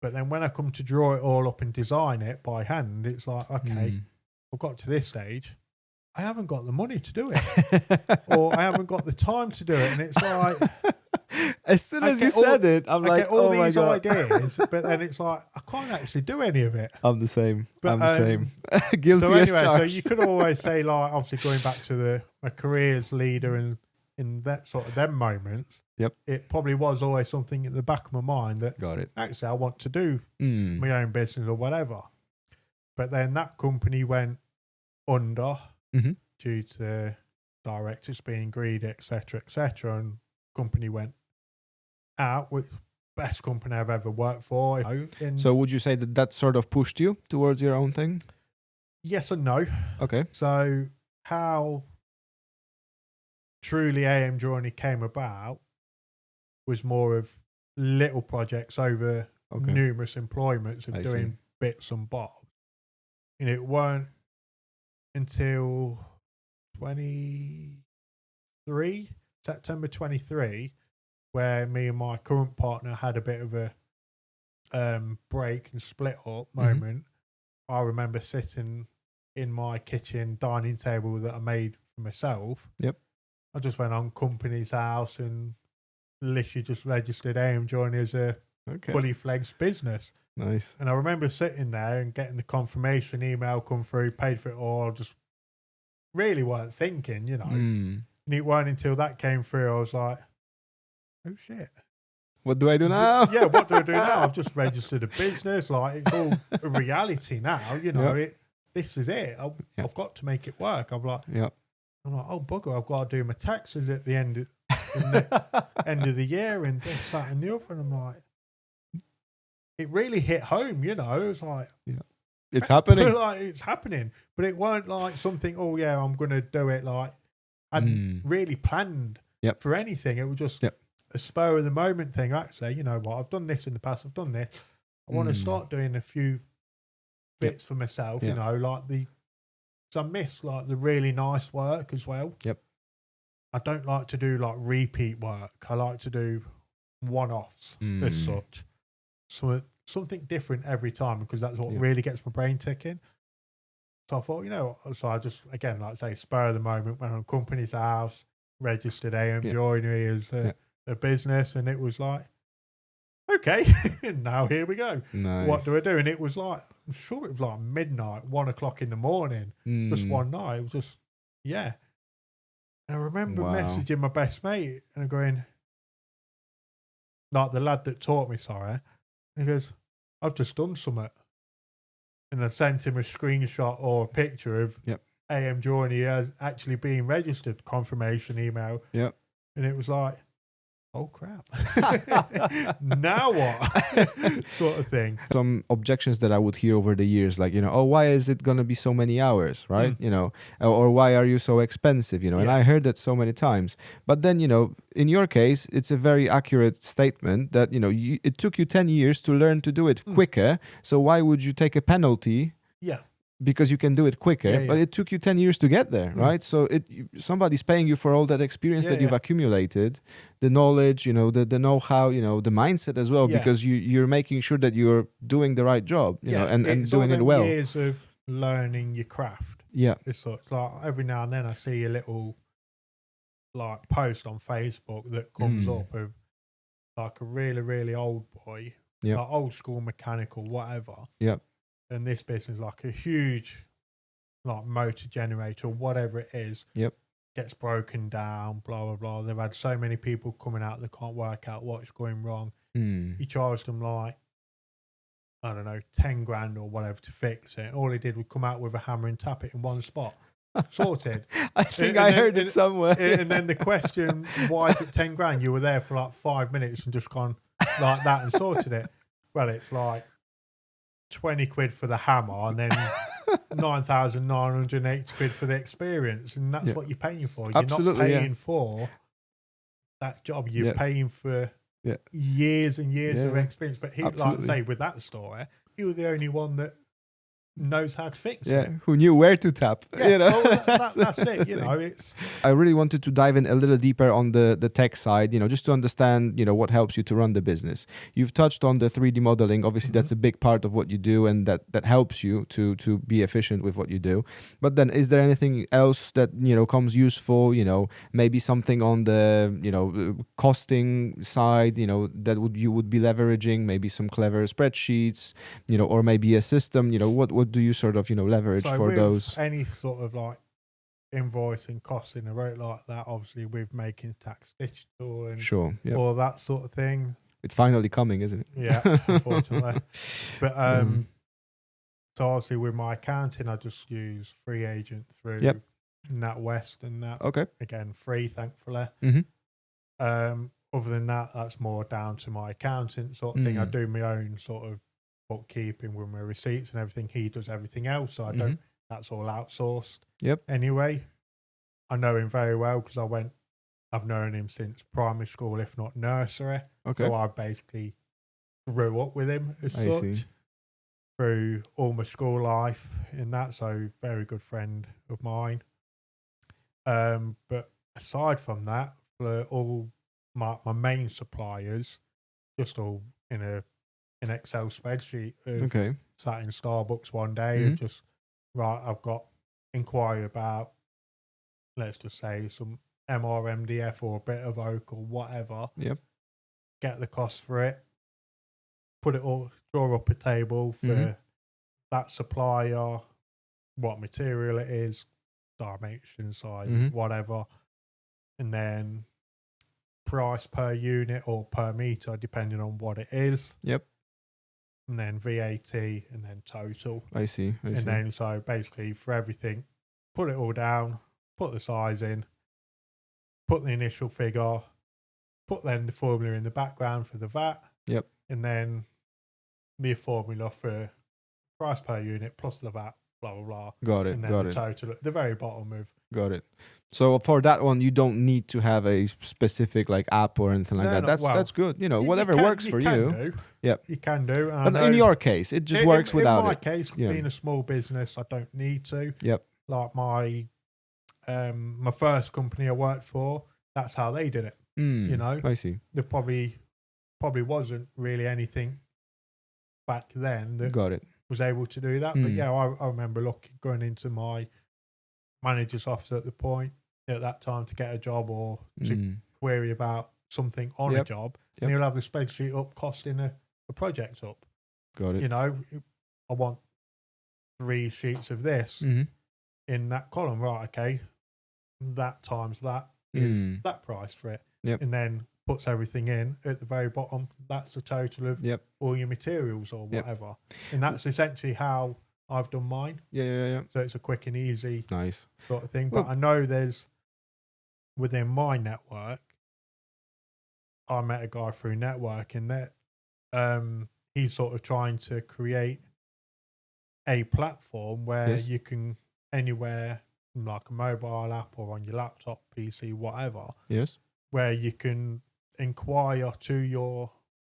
But then when I come to draw it all up and design it by hand, it's like, okay, I've got to this stage, I haven't got the money to do it, or I haven't got the time to do it, and it's like, as soon as you said it, I'm like, get all oh these my God. ideas, but then it's like, I can't actually do any of it. I'm the same. But, I'm the same. Guilty so as anyway, charged. so you could always say, like, obviously going back to my career as leader and in that sort of them moments, it probably was always something in the back of my mind that got it. Actually I want to do my own business or whatever. But then that company went under due to directors being greedy, etc., and company went out, with best company I've ever worked for. So would you say that sort of pushed you towards your own thing? Yes and no. Okay. So how truly AM Joinery came about was more of little projects over numerous employments and doing bits and bobs. And it weren't until September 23, where me and my current partner had a bit of a break and split up moment. I remember sitting in my kitchen dining table that I made for myself. I just went on company's house and literally just registered AM Joinery as a fully fledged business. Nice. And I remember sitting there and getting the confirmation email come through, paid for it all, just really weren't thinking, you know. And it weren't until that came through, I was like, oh shit. What do I do now? Yeah, what do I do now? I've just registered a business. Like, it's all a reality now, you know. This is it. I've got to make it work. I'm like, oh bugger, I've got to do my taxes at the end of the year and this, that, and the other. And I'm like, it really hit home, you know. It was like, it's happening. Like, it's happening, but it weren't like something. Oh yeah, I'm gonna do it. Like, I hadn't really planned for anything. It was just a spur of the moment thing. Actually, you know what? I've done this in the past. I've done this. I want to start doing a few bits for myself. You know, like because I miss like the really nice work as well. I don't like to do like repeat work. I like to do one-offs as such. So something different every time, because that's what really gets my brain ticking. So I thought, you know, so I just, again, like I say, spur of the moment, went on company's house, registered AM Joinery as a business, and it was like, okay, now here we go. Nice. What do I do? And it was like, I'm sure it was like midnight, 1 o'clock in the morning, just one night. It was just, And I remember messaging my best mate and going, like the lad that taught me, sorry, he goes, I've just done something. And I sent him a screenshot or a picture of AM Joinery as actually being registered, confirmation email. And it was like, oh crap, now what? Sort of thing. Some objections that I would hear over the years, like, oh, why is it going to be so many hours, right? Or why are you so expensive, and I heard that so many times. But then, in your case, it's a very accurate statement that, it took you 10 years to learn to do it quicker. So why would you take a penalty? Yeah. Because you can do it quicker, but it took you 10 years to get there, right? So somebody's paying you for all that experience that you've accumulated, the knowledge, the know-how, the mindset as well, because you're making sure that you're doing the right job, and doing it well. Years of learning your craft. Yeah. It's sort of like every now and then I see a little like post on Facebook that comes up of like a really, really old boy, like old school mechanical, whatever. Yeah. And this business, like a huge, like motor generator, whatever it is, gets broken down, blah, blah, blah. They've had so many people coming out that can't work out what's going wrong. He charged them like, I don't know, 10 grand or whatever to fix it. All he did was come out with a hammer and tap it in one spot. Sorted. I think I heard it somewhere. And then the question, why is it 10 grand? You were there for like 5 minutes and just gone like that and sorted it. Well, it's like 20 quid for the hammer and then 9,980 quid for the experience, and that's what you're paying for. You're not paying for that job, you're paying for years and years of experience. But he, like say, with that story, he was the only one that knows how to fix it. Who knew where to tap. Well, that's it. It's. I really wanted to dive in a little deeper on the tech side, just to understand, what helps you to run the business. You've touched on the 3D modeling. Obviously, that's a big part of what you do, and that helps you to be efficient with what you do. But then, is there anything else that comes useful? Maybe something on the costing side, that you would be leveraging. Maybe some clever spreadsheets, or maybe a system. What do you sort of leverage for those? Any sort of like invoicing, costing, a rate like that, obviously with making tax digital and all that sort of thing. It's finally coming, isn't it? Yeah, unfortunately. But so obviously with my accounting, I just use FreeAgent through NatWest and that. Okay. Again, free, thankfully. Other than that, that's more down to my accountant sort of thing. I do my own sort of bookkeeping with my receipts and everything. He does everything else, so I don't. That's all outsourced. Anyway, I know him very well because I've known him since primary school, if not nursery. Okay. So I basically grew up with him as such through all my school life in that. So very good friend of mine. But aside from that, for all my main suppliers, just all in an Excel spreadsheet. Sat in Starbucks one day, just right. I've got inquiry about, let's just say, some MRMDF or a bit of oak or whatever. Get the cost for it. Put it all. Draw up a table for that supplier, what material it is, dimension, size, whatever, and then price per unit or per meter, depending on what it is. And then VAT, and then total. I see. And then so basically for everything, put it all down, put the size in, put the initial figure, put then the formula in the background for the VAT. And then the formula for price per unit plus the VAT, blah, blah, blah. Got it. And then the total at the very bottom of. Got it. So for that one, you don't need to have a specific like app or anything like that. That's good. Whatever works for you. You can do. But in your case, it just works without it. In my case, being a small business, I don't need to. Like my first company I worked for, that's how they did it. I see. There probably wasn't really anything back then that was able to do that. But I remember going into my manager's office at that time to get a job or to query about something on a job, and he'll have the spreadsheet up costing a project up. Got it. I want 3 sheets of this in that column, right? Okay, that times that is that price for it, and then puts everything in at the very bottom. That's the total of all your materials or whatever, and that's essentially how I've done mine. So it's a quick and easy sort of thing. But I know there's within my network, I met a guy through networking that he's sort of trying to create a platform where Yes. you can anywhere, like a mobile app or on your laptop, PC, whatever, Yes. where you can inquire to your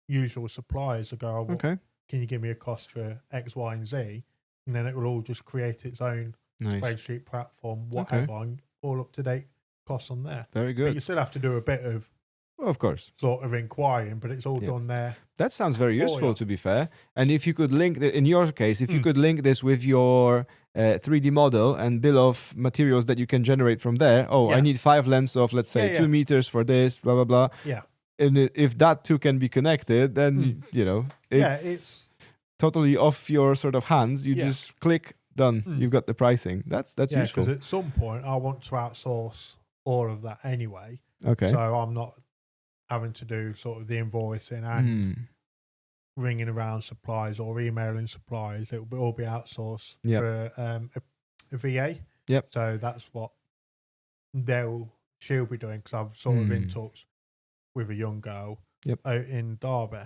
usual suppliers and go, oh, Okay. can you give me a cost for X, Y, and Z? And then it will all just create its own spreadsheet platform, whatever, and all up to date costs on there. Very good. But you still have to do a bit of, of course, sort of inquiring, but it's all done there. That sounds very useful, to be fair. And if you could link, in your case, if you could link this with your 3D model and bill of materials that you can generate from there. Oh, I need 5 lengths of, let's say, 2 meters for this, blah, blah, blah. Yeah. And if that two can be connected, then, it's totally off your sort of hands. You just click, done. You've got the pricing. That's useful. Because at some point, I want to outsource all of that anyway. Okay. So I'm not having to do sort of the invoicing and ringing around suppliers or emailing suppliers. It will all be outsourced for a VA. Yep. So that's what she'll be doing, because I've sort of in talks with a young girl out in Derby.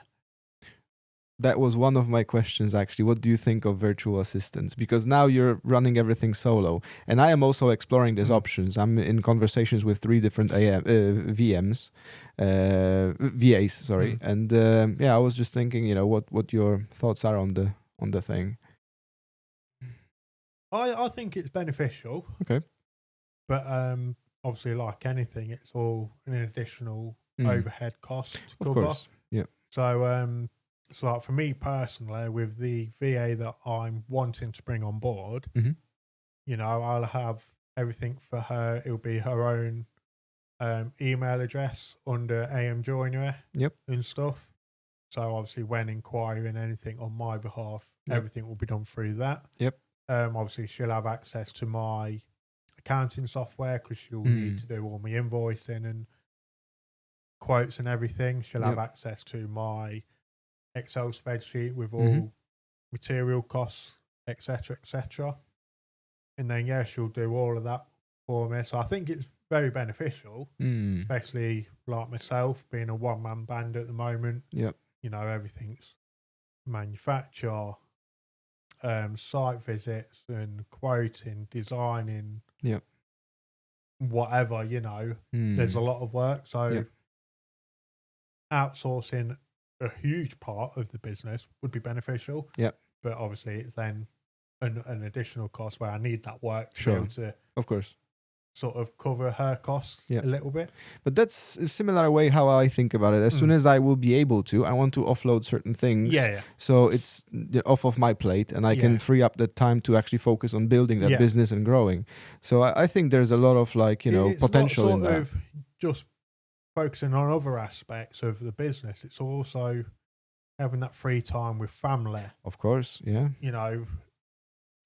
That was one of my questions, actually. What do you think of virtual assistants? Because now you're running everything solo. And I am also exploring these options. I'm in conversations with 3 different VAs, sorry. And I was just thinking, what your thoughts are on the thing. I think it's beneficial. Okay. But obviously, like anything, it's all an additional overhead cost to cover. Of course, yeah. So, so like for me personally, with the VA that I'm wanting to bring on board, I'll have everything for her. It'll be her own email address under AM Joinery and stuff. So obviously when inquiring anything on my behalf, everything will be done through that. Yep. Obviously she'll have access to my accounting software, because she'll need to do all my invoicing and quotes and everything. She'll have access to my Excel spreadsheet with all material costs, etc., etc. And then she'll do all of that for me. So I think it's very beneficial, especially like myself being a one-man band at the moment. Yep. Everything's manufacture, site visits and quoting, designing, whatever, there's a lot of work. So outsourcing a huge part of the business would be beneficial. But obviously it's then an additional cost where I need that work to be able to, of course, sort of cover her costs a little bit. But that's a similar way how I think about it. As soon as I will be able to, I want to offload certain things. So it's off of my plate, and I can free up the time to actually focus on building that business and growing. So I think there's a lot of it's potential in that. Of just focusing on other aspects of the business. It's also having that free time with family. Of course, yeah.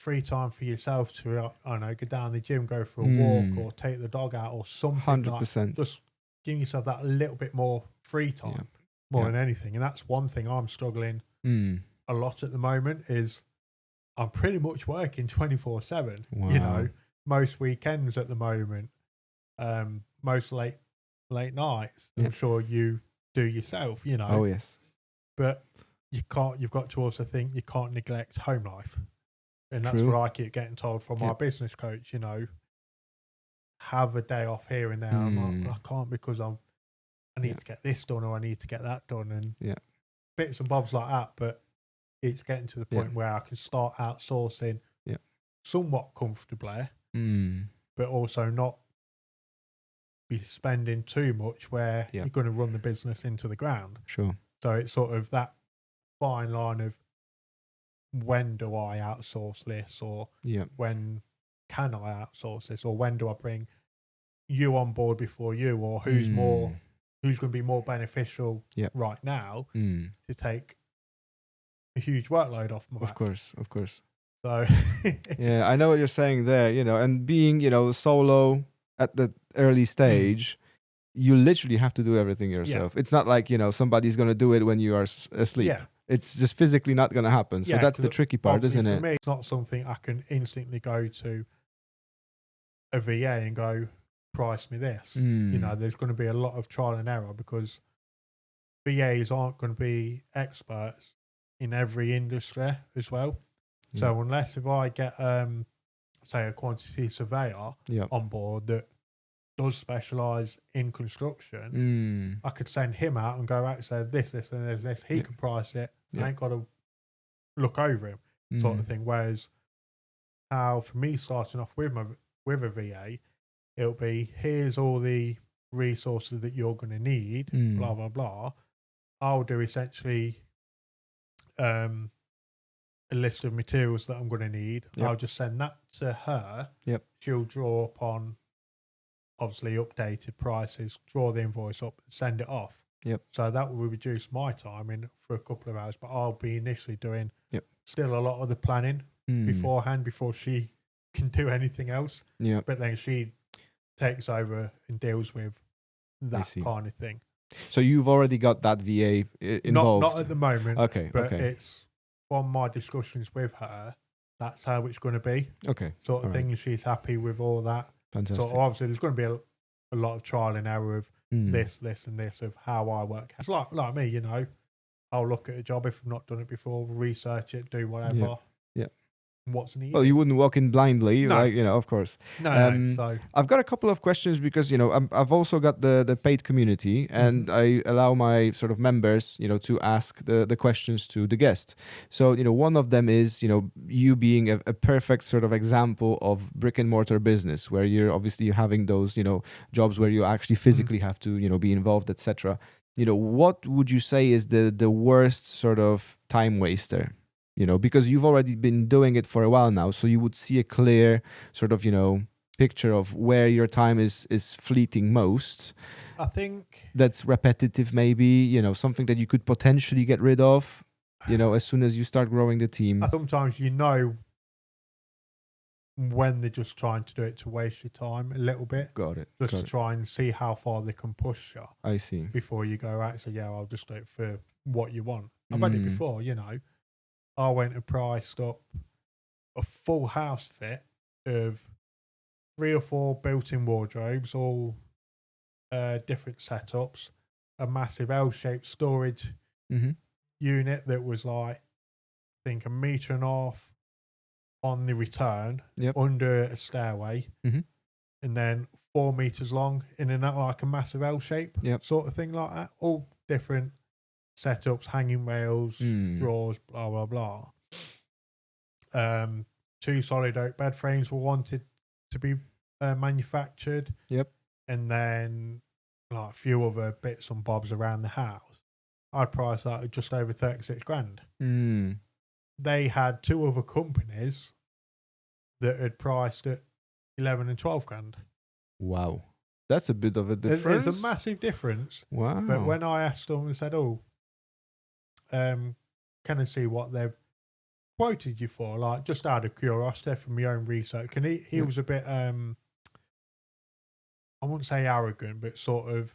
Free time for yourself to, I don't know, go down the gym, go for a walk, or take the dog out, or something. 100%. Like, just giving yourself that little bit more free time, more than anything. And that's one thing I'm struggling a lot at the moment, is I'm pretty much working 24/7. Wow. Most weekends at the moment, most late nights. I'm sure you do yourself. Oh yes. But you've got to also think you can't neglect home life. And that's True. what I keep getting told from my business coach, have a day off here and there. I'm like, I can't, because I need to get this done, or I need to get that done, and bits and bobs like that. But it's getting to the point where I can start outsourcing somewhat comfortably, but also not be spending too much where you're going to run the business into the ground. Sure. So it's sort of that fine line of, when do I outsource this, or when can I outsource this, or when do I bring you on board before you, or who's going to be more beneficial right now to take a huge workload off my back. Of course. So I know what you're saying there, and being, solo at the early stage, you literally have to do everything yourself. It's not like, somebody's going to do it when you are asleep. It's just physically not going to happen. So that's the tricky part, isn't it? For me, it's not something I can instantly go to a VA and go, price me this. There's going to be a lot of trial and error, because VAs aren't going to be experts in every industry as well. So unless if I get, say, a quantity surveyor on board that does specialise in construction, I could send him out and go, actually, this, and this. He can price it. I ain't got to look over him, sort of thing. Whereas how, for me, starting off with a VA, it'll be, here's all the resources that you're going to need, blah, blah, blah. I'll do essentially a list of materials that I'm going to need. I'll just send that to her. She'll draw upon, obviously, updated prices, draw the invoice up, send it off. So that will reduce my time in for a couple of hours, but I'll be initially doing still a lot of the planning beforehand before she can do anything else. But then she takes over and deals with that kind of thing. So you've already got that VA involved? Not at the moment. Okay. But it's from my discussions with her, that's how it's going to be. Okay. Sort of thing. Right. She's happy with all that. Fantastic. So obviously there's going to be a lot of trial and error of this, and this, of how I work. It's like me, you know. I'll look at a job if I've not done it before, research it, do whatever. What's needed. Well, you wouldn't walk in blindly, right? You know, of course. No. So I've got a couple of questions because, you know, I've also got the paid community, and I allow my sort of members, you know, to ask the questions to the guest. So, you know, one of them is, you know, you being a perfect sort of example of brick and mortar business, where you're obviously having those, you know, jobs where you actually physically have to, you know, be involved, etc. You know, what would you say is the worst sort of time waster? You know, because you've already been doing it for a while now, so you would see a clear sort of, you know, picture of where your time is fleeting most. I think that's repetitive, maybe, you know, something that you could potentially get rid of, you know, as soon as you start growing the team. Sometimes, you know, when they're just trying to do it to waste your time a little bit. Got it. Just to try and see how far they can push you. I see. Before you go, actually, I'll just do it for what you want. I've had it before, you know. I went and priced up a full house fit of 3 or 4 built-in wardrobes, all different setups, a massive L-shaped storage unit that was like, I think, 1.5 meters on the return, under a stairway, and then 4 meters long in and out, like a massive L shape, sort of thing like that. All different setups, hanging rails, drawers, blah blah blah. 2 solid oak bed frames were wanted to be manufactured. And then like a few other bits and bobs around the house. I priced that at just over 36 grand. They had 2 other companies that had priced at 11 and 12 grand. Wow. That's a bit of a difference. There's a massive difference. Wow. But when I asked them and said, can I see what they've quoted you for? Like, just out of curiosity from my own research. And he was a bit, I wouldn't say arrogant, but sort of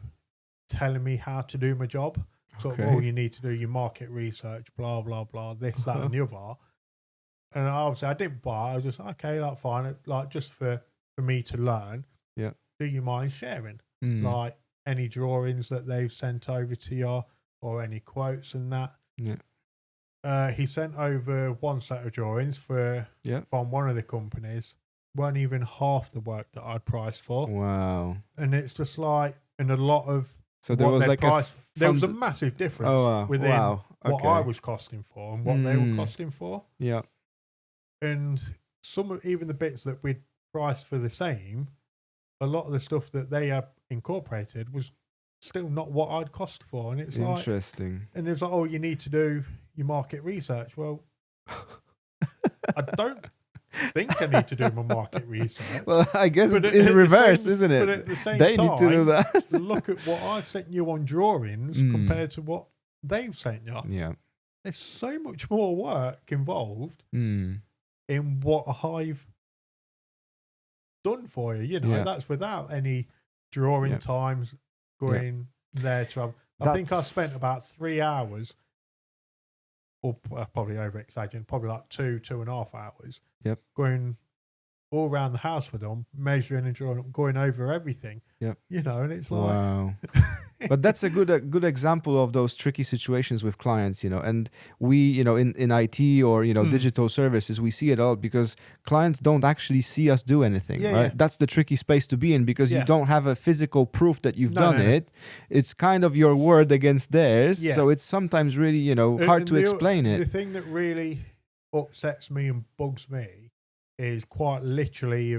telling me how to do my job. Sort of, you need to do your market research, blah, blah, blah, this, that, and the other. And obviously I didn't buy. I was just, okay, like, fine. Like, just for me to learn. Do you mind sharing? Like, any drawings that they've sent over to you, or any quotes and that? He sent over 1 set of drawings from one of the companies. Weren't even half the work that I'd priced for. Wow. And it's just like, and a lot of, so there was like there was a massive difference within what I was costing for and what they were costing for. And even the bits that we'd priced for the same, a lot of the stuff that they had incorporated was still not what I'd cost for. And it's interesting. And it was like, you need to do your market research. Well, I don't think I need to do my market research. Well, I guess it's in reverse, isn't it? But at the same time, need to do that. Look at what I've sent you on drawings compared to what they've sent you. There's so much more work involved in what I've done for you. You know, that's without any drawing times going there to have. I think I spent about 3 hours, or probably over exaggerating, probably like 2.5 hours. Going all around the house with them, measuring and drawing up, going over everything. You know, and it's like, But that's a good example of those tricky situations with clients, and we, in IT or, digital services, we see it all because clients don't actually see us do anything, right? Yeah. That's the tricky space to be in because you don't have a physical proof that you've done it. It's kind of your word against theirs. So it's sometimes really, hard to explain it. The thing that really upsets me and bugs me is quite literally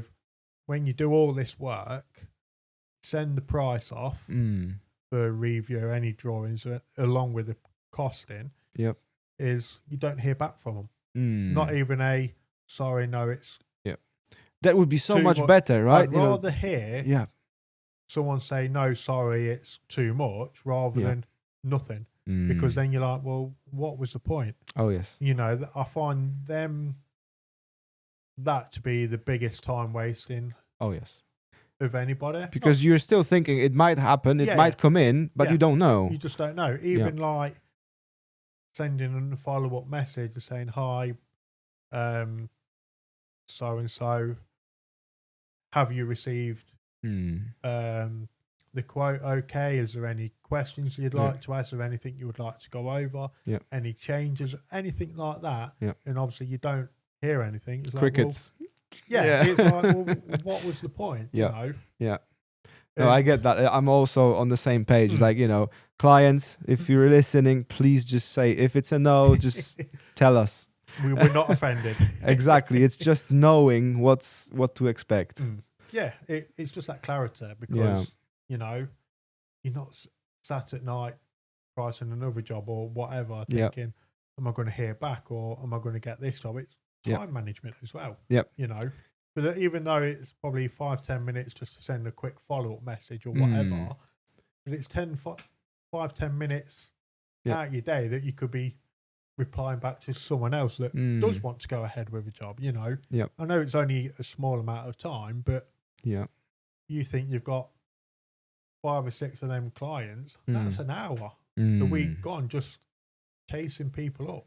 when you do all this work, send the price off for review, any drawings along with the costing. Yep. Is you don't hear back from them. Not even sorry, no, it's. Yeah. That would be so much better, right? I'd rather hear someone say, no, sorry, it's too much, rather than nothing. Because then you're like, well, what was the point? Oh, yes. I find that to be the biggest time wasting. Oh, yes. Of anybody. Because you're still thinking it might happen, it might come in, but you don't know. You just don't know. Even like sending a follow-up message saying, hi, so-and-so, have you received the quote okay? Is there any questions you'd like to ask, or anything you would like to go over? Any changes, anything like that? And obviously you don't hear anything. It's Crickets. Like, well, it's like, well, what was the point? Yeah. No, I get that. I'm also on the same page. Like, clients, if you're listening, please just say, if it's a no, just tell us. We're not offended. Exactly. It's just knowing what to expect. Yeah, it's just that clarity because, you're not sat at night pricing another job or whatever thinking, am I going to hear back or am I going to get this job? It's time management as well. But even though it's probably 5-10 minutes just to send a quick follow-up message or whatever, but it's 5-10 minutes out of your day that you could be replying back to someone else that does want to go ahead with a job, I know it's only a small amount of time, but you think you've got 5 or 6 of them clients, that's an hour a week gone just chasing people up.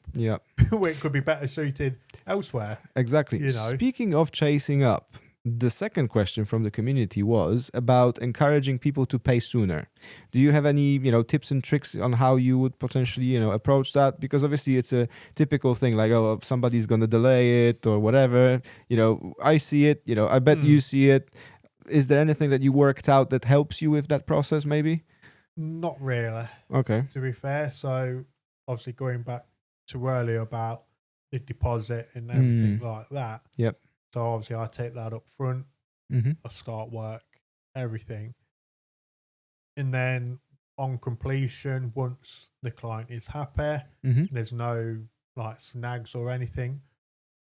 Where it could be better suited elsewhere. Exactly. Speaking of chasing up, the second question from the community was about encouraging people to pay sooner. Do you have any, tips and tricks on how you would potentially, approach that? Because obviously it's a typical thing, like, oh, somebody's going to delay it or whatever. I see it, I bet you see it. Is there anything that you worked out that helps you with that process maybe? Not really. Okay. To be fair. So obviously going back to earlier about the deposit and everything like that. Yep. So obviously I take that up front. I start work, everything. And then on completion, once the client is happy, there's no like snags or anything.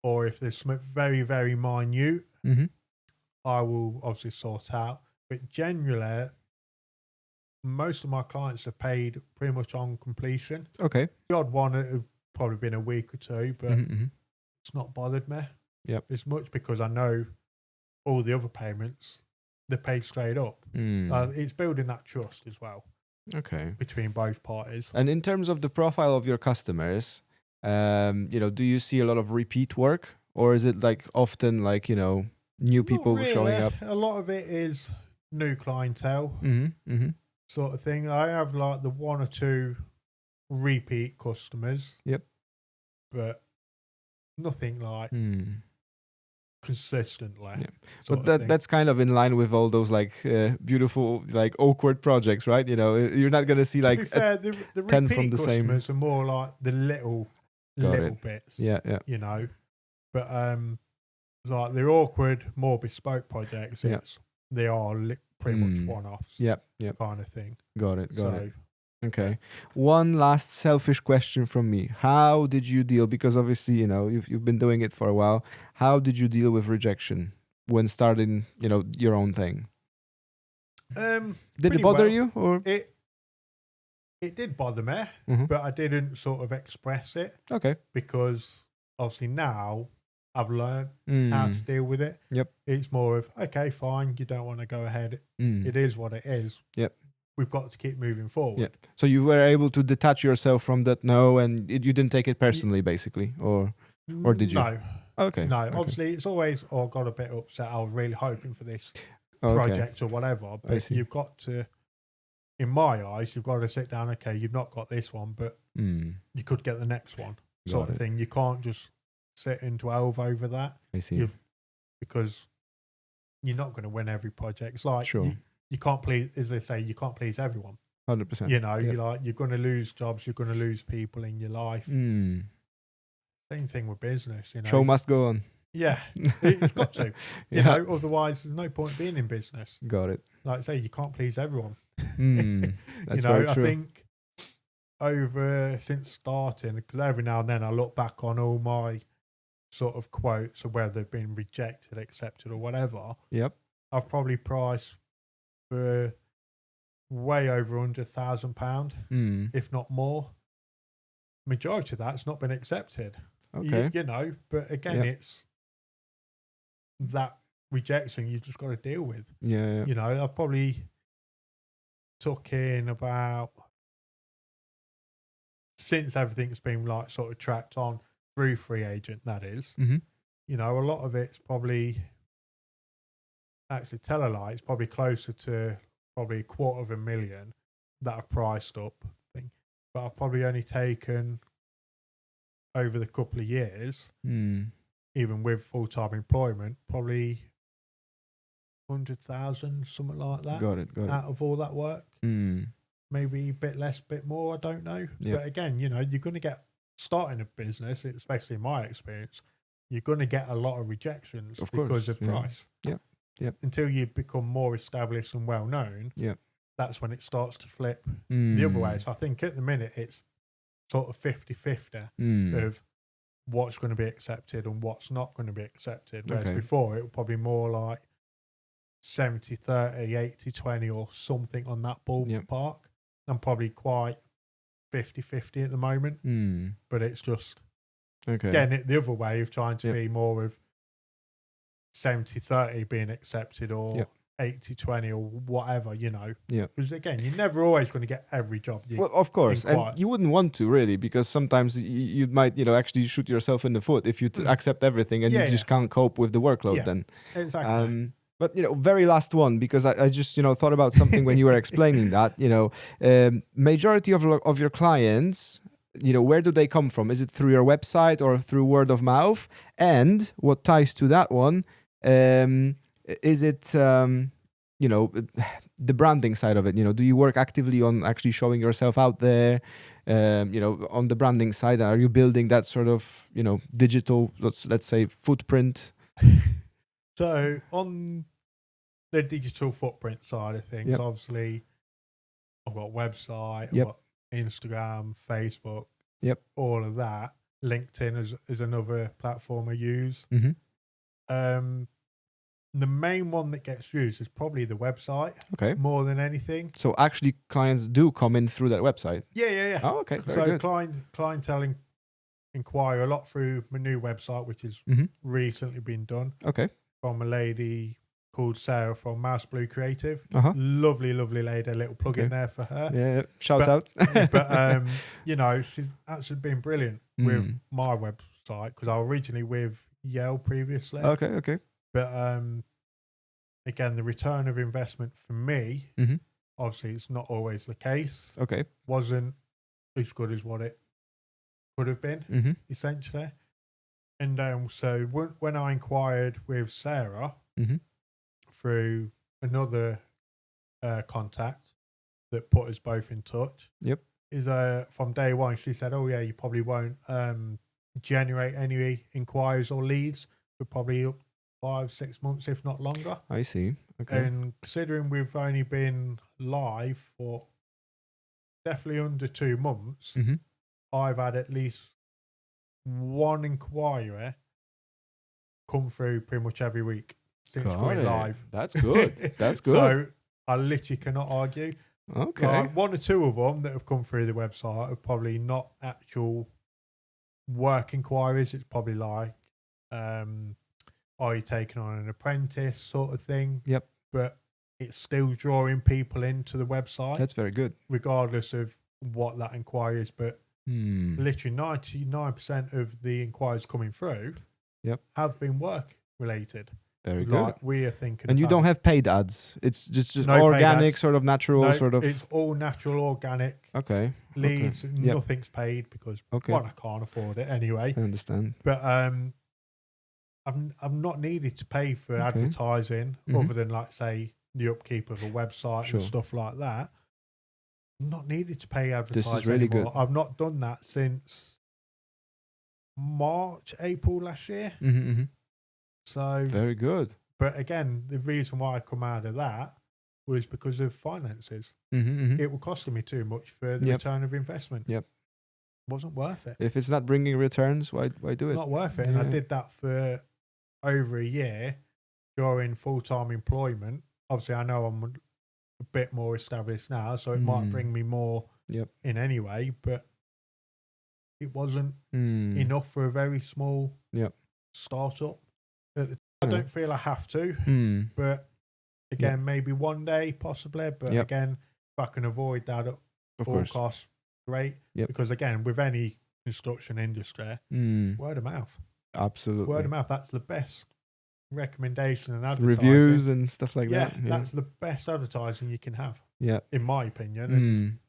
Or if there's something very, very minute, I will obviously sort out. But generally, most of my clients have paid pretty much on completion. Okay. The odd one have probably been a week or two, but it's not bothered me as much because I know all the other payments, they're paid straight up. It's building that trust as well. Okay. Between both parties. And in terms of the profile of your customers, do you see a lot of repeat work, or is it like often like, new people showing up? A lot of it is new clientele sort of thing. I have like the 1 or 2 repeat customers. Yep. But nothing like consistently. But that's kind of in line with all those like beautiful, like awkward projects, right? You're not going to see like to be fair, the 10 repeat from the customers same. are more like the little bits. Yeah. But like the awkward, more bespoke projects, they are pretty much one-offs. Yep. Kind of thing. Got it. Okay. One last selfish question from me. How did you deal? Because obviously, you've been doing it for a while. How did you deal with rejection when starting, your own thing? Did it bother you, or it did bother me, but I didn't sort of express it. Okay. Because obviously now I've learned how to deal with it. Yep. It's more of, okay, fine, you don't want to go ahead. It is what it is. Yep. We've got to keep moving forward. Yep. So you were able to detach yourself from that no, and you didn't take it personally, basically, or did you? No. Okay. No, obviously it's always, I got a bit upset. I was really hoping for this project or whatever, but you've got to in my eyes, you've got to sit down. Okay, you've not got this one, but you could get the next one, sort of thing. You can't just sit and 12 over that. I see. Because you're not going to win every project. It's like sure. You can't please, as they say, you can't please everyone. 100%. You know, you're going to lose jobs. You're going to lose people in your life. Same thing with business. You know, show must go on. Yeah, it's got to. You know, otherwise there's no point being in business. Got it. Like I say, you can't please everyone. That's you know, very true. I think since starting, because every now and then I look back on all my sort of quotes of whether they've been rejected, accepted, or whatever. Yep. I've probably priced for way over £100,000, if not more. Majority of that's not been accepted. Okay. You know, but again, it's that rejection you just got to deal with. Yeah. You know, I probably took in about, since everything's been like sort of tracked on through FreeAgent, that is, you know, a lot of it's probably, actually tell a lie, it's probably closer to probably $250,000 that I've priced up. But I've probably only taken over the couple of years, even with full-time employment, probably 100,000, something like that. Got it. Out of all that work. Maybe a bit less, bit more, I don't know. But again, you know, you're going to get, starting a business, especially in my experience, you're going to get a lot of rejections because of price. Yep. Until you become more established and well known, that's when it starts to flip the other way. So I think at the minute it's sort of 50-50 of what's going to be accepted and what's not going to be accepted. Whereas before it was probably more like 70-30, 80-20 or something on that ballpark. I'm probably quite 50-50 at the moment. But it's just getting it the other way of trying to be more of 70-30 being accepted or 80-20 or whatever, you know. Because again, you're never always going to get every job. Well, of course. And you wouldn't want to really, because sometimes you might, you know, actually shoot yourself in the foot if you accept everything and you just can't cope with the workload then. Exactly. But, you know, very last one, because I just, you know, thought about something when you were explaining that, you know, majority of your clients, you know, where do they come from? Is it through your website or through word of mouth? And what ties to that one, is it, you know, the branding side of it? You know, do you work actively on actually showing yourself out there? You know, on the branding side, are you building that sort of, you know, digital, let's say, footprint? So on the digital footprint side of things, obviously, I've got a website, I've got Instagram, Facebook, all of that. LinkedIn is another platform I use. The main one that gets used is probably the website, more than anything. So actually, clients do come in through that website. Yeah. Oh, okay. Very good. Clientele inquire a lot through my new website, which has recently been done. From a lady called Sarah from Mouse Blue Creative. Lovely lady. A little plug in there for her. Yeah. Shout out. But you know, she's actually been brilliant with my website, because I was originally with Yale previously. Okay. But again, the return of investment for me, obviously, it's not always the case. Wasn't as good as what it could have been, essentially. And so when I inquired with Sarah through another contact that put us both in touch, is from day one, she said, "Oh yeah, you probably won't generate any inquiries or leads for probably up 5-6 months, if not longer." I see. Okay. And considering we've only been live for definitely under 2 months, I've had at least one inquiry come through pretty much every week since going live. That's good. That's good. So I literally cannot argue. Okay. Like 1 or 2 of them that have come through the website are probably not actual work inquiries. It's probably like, are you taking on an apprentice sort of thing? But it's still drawing people into the website. That's very good. Regardless of what that inquiry is. But literally 99% of the inquiries coming through have been work related. Very good. Like we are thinking. And you don't have paid ads. It's just no organic, sort of natural, no, sort of. It's all natural, organic. Okay. Leads. Okay. Yep. Nothing's paid because one, I can't afford it anyway. I understand. But I've not needed to pay for advertising other than like say the upkeep of a website and stuff like that. I've not needed to pay advertising. This is really anymore. good. I've not done that since March, April last year. So very good. But again, the reason why I come out of that was because of finances. It was costing me too much for the return of investment. It wasn't worth it. If it's not bringing returns, why do it? Not worth it. And I did that for over a year during full-time employment. Obviously, I know I'm a bit more established now, so it might bring me more in any way, but it wasn't enough for a very small startup. I don't feel I have to, but again, maybe one day, possibly. But again, if I can avoid that at all costs, great. Because again, with any construction industry, word of mouth. Absolutely. Word of mouth, that's the best recommendation and advertising. Reviews and stuff like that. Yeah, that's the best advertising you can have. Yeah. In my opinion.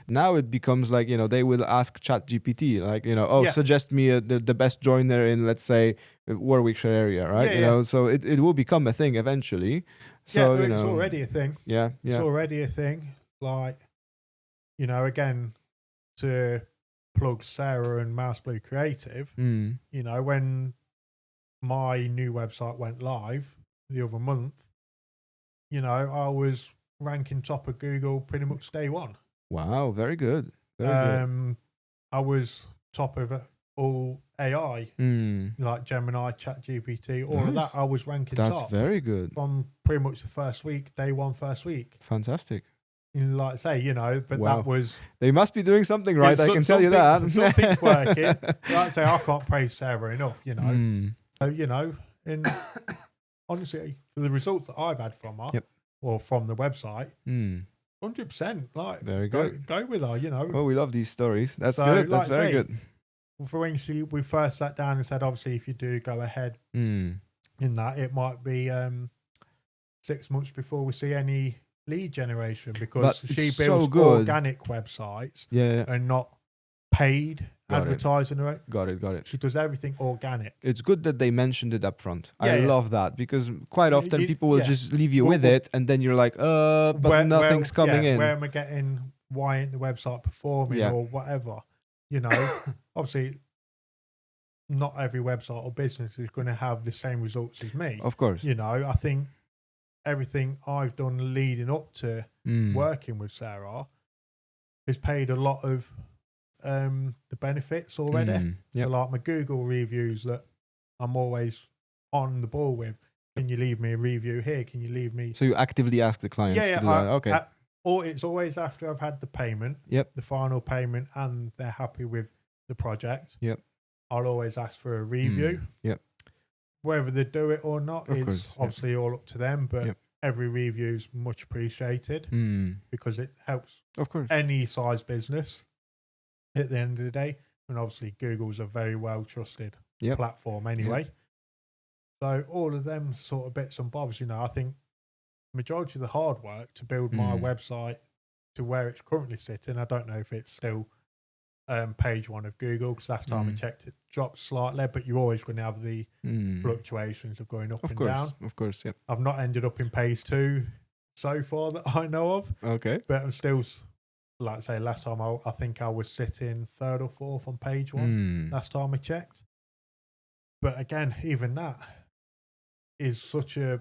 Now it becomes like, they will ask ChatGPT, like, suggest me the best joiner in, let's say, Warwickshire area, right? So it will become a thing eventually. So, it's already a thing. Yeah. It's already a thing. Like, again, to plug Sarah and Mouse Blue Creative, when my new website went live the other month, I was ranking top of Google pretty much day one. Wow, very good. Very good. I was top of all AI, like Gemini, ChatGPT, all of that. I was ranking top. That's very good. From pretty much the first week, day one, first week. Fantastic. Like I say, but that was... They must be doing something right, I can tell you that. Something's working. Like I say, I can't praise Sarah enough, So, and honestly, for the results that I've had from her, or from the website, 100%. Like, very good. Go with her, Well, we love these stories. That's good. That's very good. For when we first sat down and said, obviously, if you do go ahead in that, it might be 6 months before we see any lead generation, because she builds organic websites and not paid advertising. Got it. She does everything organic. It's good that they mentioned it up front. I love that, because quite often people will just leave you with it, and then you're like, but nothing's coming in. Where am I getting? Why ain't the website performing or whatever? Obviously, not every website or business is going to have the same results as me. Of course. I think everything I've done leading up to working with Sarah has paid a lot of the benefits already. So like my Google reviews that I'm always on the ball with. Can you leave me a review here? Can you leave me? So you actively ask the clients to do that? Okay. Or it's always after I've had the payment, the final payment, and they're happy with the project. I'll always ask for a review. Whether they do it or not is obviously all up to them, but every review is much appreciated because it helps any size business at the end of the day. And obviously Google's a very well trusted platform anyway. So all of them sort of bits and bobs, I think majority of the hard work to build my website to where it's currently sitting, I don't know if it's still page one of Google, because last time I checked it dropped slightly, but you're always going to have the fluctuations of going up and down. Of course, I've not ended up in page 2 so far that I know of. Okay. But I'm still, like I say, last time I think I was sitting 3rd or 4th on page 1 last time I checked. But again, even that is such a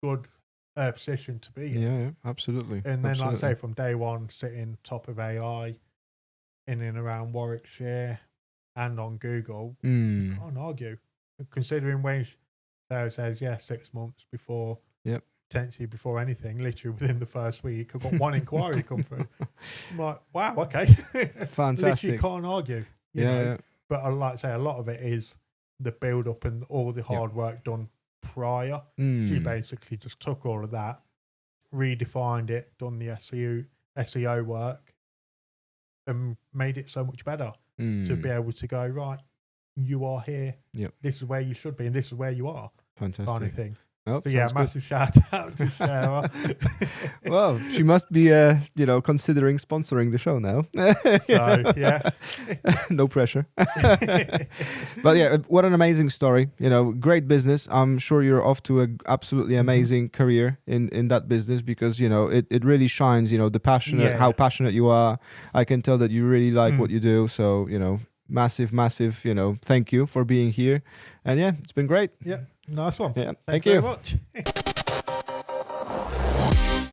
good position to be in. Yeah, absolutely. And then, like I say, from day one, sitting top of AI in and around Warwickshire and on Google, you can't argue. Considering when Sarah says, 6 months before, potentially before anything, literally within the first week, I've got one inquiry come through. I'm like, wow, okay. Fantastic. Literally can't argue. You know? But I like to say, a lot of it is the build up and all the hard work done prior. She basically just took all of that, redefined it, done the SEO work, and made it so much better to be able to go, right, you are here. This is where you should be, and this is where you are. Fantastic. kind of thing. Oh, so yeah, massive shout out to Sarah. Well, she must be, considering sponsoring the show now. So yeah, no pressure. But yeah, what an amazing story. Great business. I'm sure you're off to an absolutely amazing career in that business because it really shines. The passionate, how passionate you are. I can tell that you really like what you do. So massive, thank you for being here. And yeah, it's been great. Yeah. Nice one. Yeah, Thank you very much.